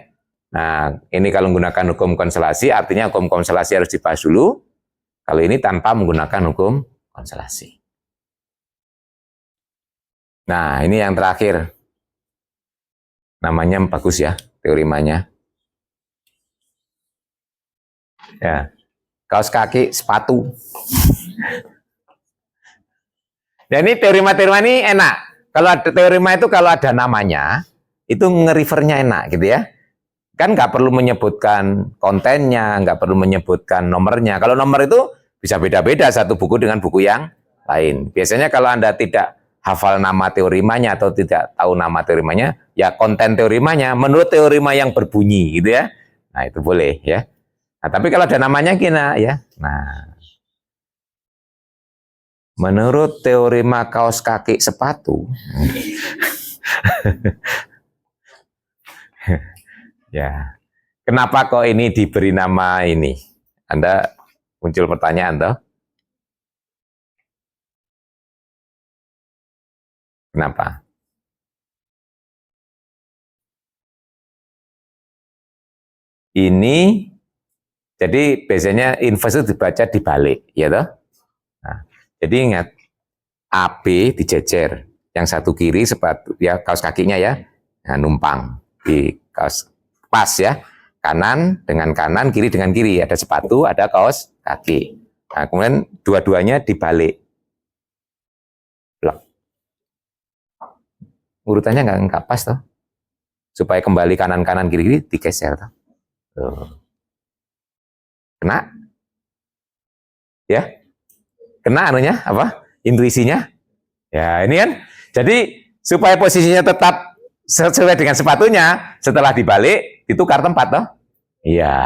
Nah, ini kalau menggunakan hukum konstelasi artinya hukum konstelasi harus dibahas dulu. Kalau ini tanpa menggunakan hukum konstelasi. Nah, ini yang terakhir. Namanya bagus ya, teoremanya. Ya. Kaos kaki, sepatu. Dan ini teorema-teorema ini enak. Kalau ada teorema itu kalau ada namanya, itu nge-refernya enak gitu ya. Kan nggak perlu menyebutkan kontennya, nggak perlu menyebutkan nomornya. Kalau nomor itu bisa beda-beda satu buku dengan buku yang lain. Biasanya kalau Anda tidak hafal nama teoremanya atau tidak tahu nama teoremanya, ya konten teoremanya menurut teorema yang berbunyi gitu ya. Nah, itu boleh ya. Nah, tapi kalau ada namanya gini ya. Nah, menurut teorema kaos kaki sepatu. Ya. Kenapa kok ini diberi nama ini? Anda muncul pertanyaan toh? Kenapa? Ini jadi biasanya inverse itu dibaca dibalik, ya toh? Nah, jadi ingat AB dijejer, yang satu kiri sepatu ya kaos kakinya ya, nah, numpang di kaos pas ya, kanan dengan kanan, kiri dengan kiri, ada sepatu, ada kaos kaki. Nah, kemudian dua-duanya dibalik. Blok. Urutannya nggak pas toh? supaya kembali kanan-kanan kiri-kiri digeser. Tuh. Kena? Ya? Kena anunya apa? Intuisinya? Ya, ini kan. Jadi supaya posisinya tetap sesuai dengan sepatunya, setelah dibalik ditukar tempat toh. Iya.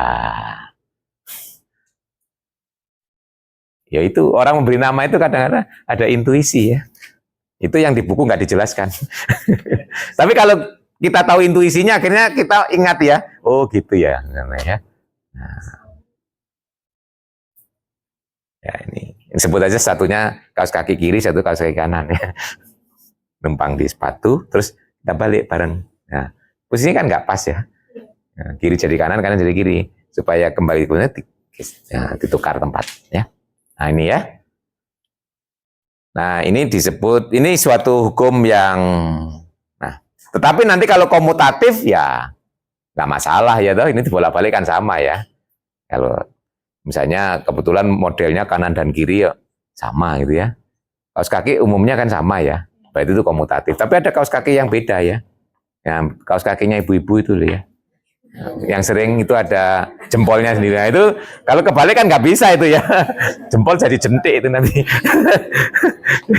Ya itu orang memberi nama itu kadang-kadang ada intuisi ya. Itu yang di buku nggak dijelaskan. Tapi kalau kita tahu intuisinya, akhirnya kita ingat ya. Oh gitu ya. Nah, ya ini sebut aja satunya kaos kaki kiri, satu kaos kaki kanan ya. Numpang di sepatu, terus kita balik bareng. Nah, posisinya kan nggak pas ya. Nah, kiri jadi kanan, kanan jadi kiri. Supaya kembali ke ditukar tempat ya. Nah ini ya. Nah ini disebut, ini suatu hukum yang, nah tetapi nanti kalau komutatif ya nggak masalah ya toh, ini dibolak-balik kan sama ya. Kalau misalnya kebetulan modelnya kanan dan kiri ya sama gitu ya. Kaos kaki umumnya kan sama ya, berarti itu komutatif. Tapi ada kaos kaki yang beda ya. Yang kaos kakinya ibu-ibu itu loh ya. Yang sering itu ada jempolnya sendiri. Nah, itu kalau kebalik kan nggak bisa itu ya. Jempol jadi jentik itu nanti.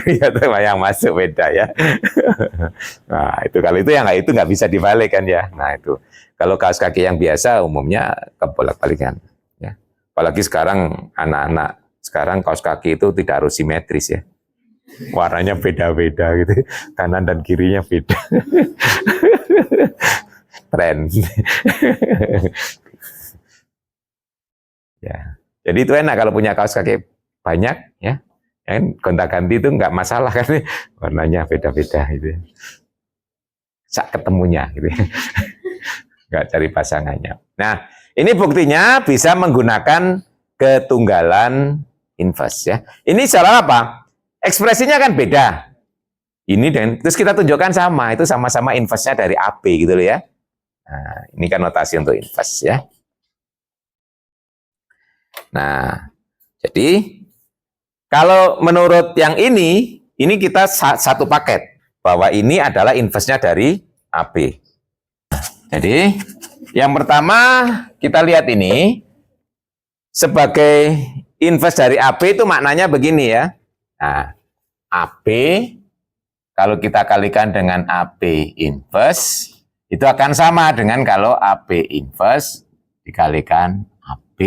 Ya itu yang masuk beda ya. Nah itu kalau itu yang itu nggak bisa dibalik kan ya. Nah itu kalau kaos kaki yang biasa umumnya kebolak-balikan. Ya. Apalagi sekarang anak-anak sekarang kaos kaki itu tidak harus simetris ya. Warnanya beda-beda gitu. Kanan dan kirinya beda. Tren. Ya. Jadi itu enak kalau punya kaos kaki banyak ya. Kan gonta-ganti itu nggak masalah kan, warnanya beda-beda gitu. Sak ketemunya gitu. Nggak cari pasangannya. Nah, ini buktinya bisa menggunakan ketunggalan inverse ya. Ini salah apa? Ekspresinya kan beda. Ini dan terus kita tunjukkan sama, itu sama-sama inverse-nya dari AB gitu loh ya. Nah, ini kan notasi untuk inverse ya. Nah, jadi kalau menurut yang ini kita satu paket bahwa ini adalah inverse-nya dari AB. Jadi yang pertama kita lihat ini sebagai inverse dari AB itu maknanya begini ya. Nah, AB kalau kita kalikan dengan AB inverse itu akan sama dengan kalau AB inverse dikalikan AB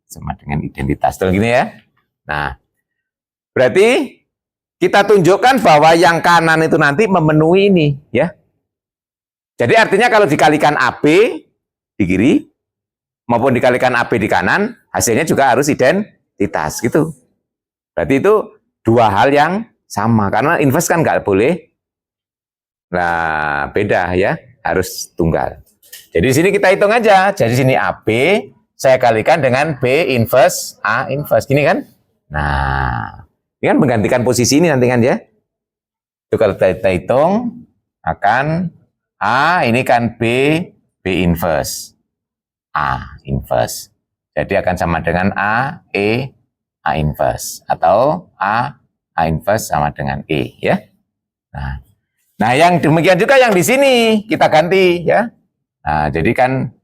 sama dengan identitas. Tuh gini ya. Nah, berarti kita tunjukkan bahwa yang kanan itu nanti memenuhi ini ya. Jadi artinya kalau dikalikan AB di kiri maupun dikalikan AB di kanan, hasilnya juga harus identitas gitu. Berarti itu dua hal yang sama karena inverse kan nggak boleh. Nah, beda ya. Harus tunggal. Jadi di sini kita hitung aja. Jadi sini AB saya kalikan dengan B inverse A inverse gini kan. Nah, ini kan menggantikan posisi ini nanti kan ya. Itu kalau kita hitung akan A ini kan B inverse A inverse. Jadi akan sama dengan A inverse atau A inverse sama dengan E ya. Nah, yang demikian juga yang di sini kita ganti ya. Nah, jadi kan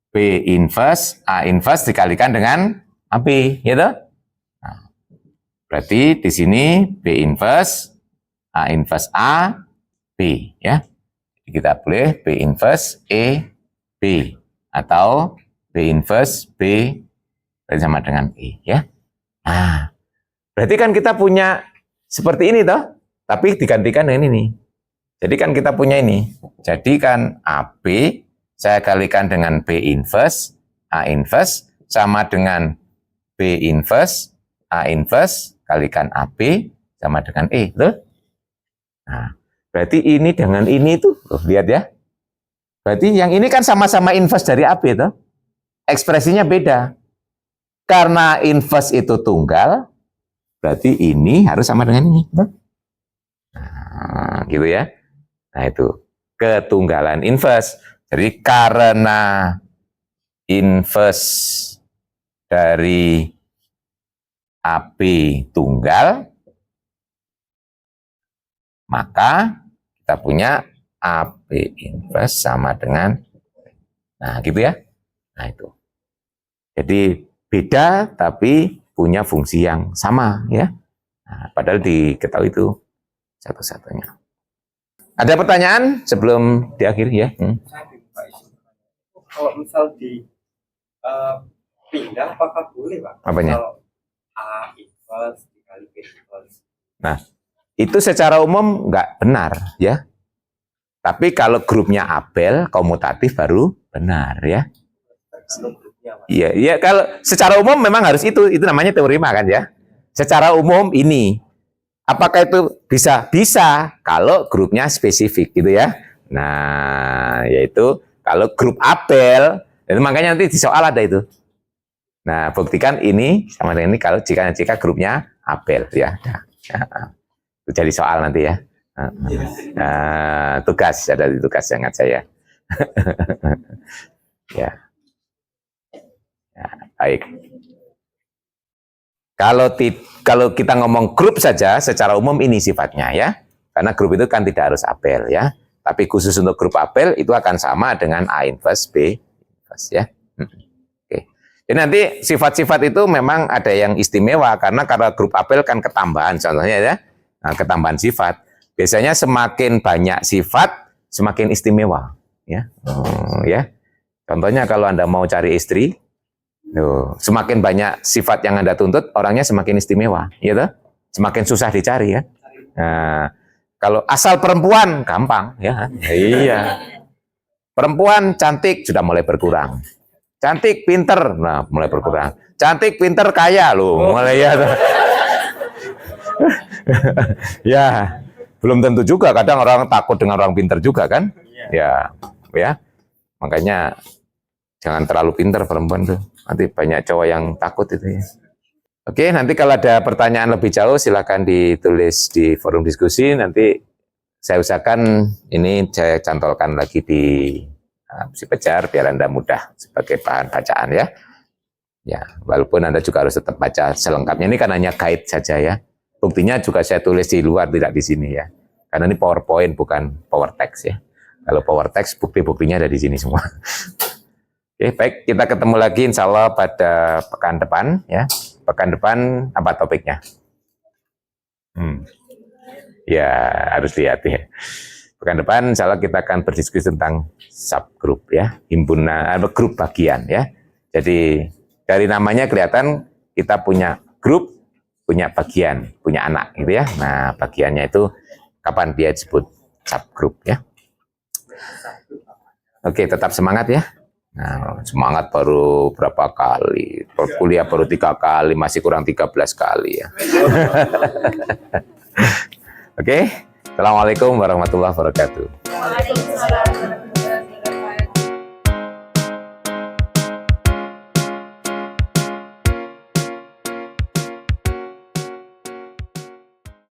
B inverse A inverse dikalikan dengan AB, gitu. Nah, berarti di sini B inverse A inverse A B ya. Jadi kita boleh B inverse E B atau B inverse B sama dengan E ya. Nah, berarti kan kita punya seperti ini toh, tapi digantikan dengan ini. Jadi kan kita punya ini. Jadi kan AB saya kalikan dengan B inverse A inverse sama dengan B inverse A inverse kalikan AB sama dengan E. Loh? Nah, berarti ini dengan ini tuh, lihat ya. Berarti yang ini kan sama-sama inverse dari AB tuh. Ekspresinya beda. Karena inverse itu tunggal, berarti ini harus sama dengan ini. Nah, gitu ya. Nah itu ketunggalan inverse. Jadi karena inverse dari AB tunggal, maka kita punya AB inverse sama dengan, nah gitu ya. Nah itu. Jadi beda tapi punya fungsi yang sama ya. Nah, padahal diketahui itu satu-satunya. Ada pertanyaan sebelum diakhiri ya? Kalau misal di pindah apakah boleh Pak? Apanya? Kalau A inverse dikali B inverse. Nah, itu secara umum nggak benar ya. Tapi kalau grupnya Abel, komutatif baru benar ya. Iya, iya, kalau secara umum memang harus itu namanya teorema kan ya. Secara umum ini, apakah itu bisa? Bisa, kalau grupnya spesifik gitu ya. Nah, yaitu kalau grup Abel, itu makanya nanti di soal ada itu. Nah, buktikan ini sama dengan ini kalau jika grupnya Abel ya. Itu jadi soal nanti ya. Tugas, ada di tugas sangat saya. Ya. Ya, baik. Kalau kita ngomong grup saja, secara umum ini sifatnya ya. Karena grup itu kan tidak harus Abel ya. Tapi khusus untuk grup Abel itu akan sama dengan A inverse B inverse ya. Oke. Jadi nanti sifat-sifat itu memang ada yang istimewa karena grup Abel kan ketambahan contohnya ya. Nah, ketambahan sifat. Biasanya semakin banyak sifat, semakin istimewa ya. Ya. Contohnya kalau Anda mau cari istri, semakin banyak sifat yang Anda tuntut, orangnya semakin istimewa, gitu. Semakin susah dicari ya. Nah, kalau asal perempuan gampang ya. Iya. Perempuan cantik sudah mulai berkurang. Cantik, pinter, nah mulai berkurang. Cantik, pinter, kaya loh, mulai ya. Ya, belum tentu juga. Kadang orang takut dengan orang pinter juga kan? Ya, ya. Makanya jangan terlalu pinter perempuan tuh. Nanti banyak cowok yang takut itu ya. Oke, nanti kalau ada pertanyaan lebih jauh silakan ditulis di forum diskusi. Nanti saya usahakan ini saya cantolkan lagi di si Pejar biar Anda mudah sebagai bahan bacaan ya. Ya, walaupun Anda juga harus tetap baca selengkapnya. Ini kan hanya guide saja ya. Buktinya juga saya tulis di luar, tidak di sini ya. Karena ini PowerPoint bukan power text ya. Kalau power text bukti-buktinya ada di sini semua. Oke, baik, kita ketemu lagi insya Allah pada pekan depan ya. Pekan depan apa topiknya? Ya, harus lihat ya. Pekan depan insya Allah kita akan berdiskusi tentang subgroup ya, himpunan grup bagian ya. Jadi dari namanya kelihatan kita punya grup, punya bagian, punya anak gitu ya. Nah, bagiannya itu kapan dia disebut subgroup ya. Oke, tetap semangat ya. Nah, semangat baru berapa kali, kuliah baru 3 kali, masih kurang 13 kali ya. Oke, Assalamualaikum warahmatullahi wabarakatuh.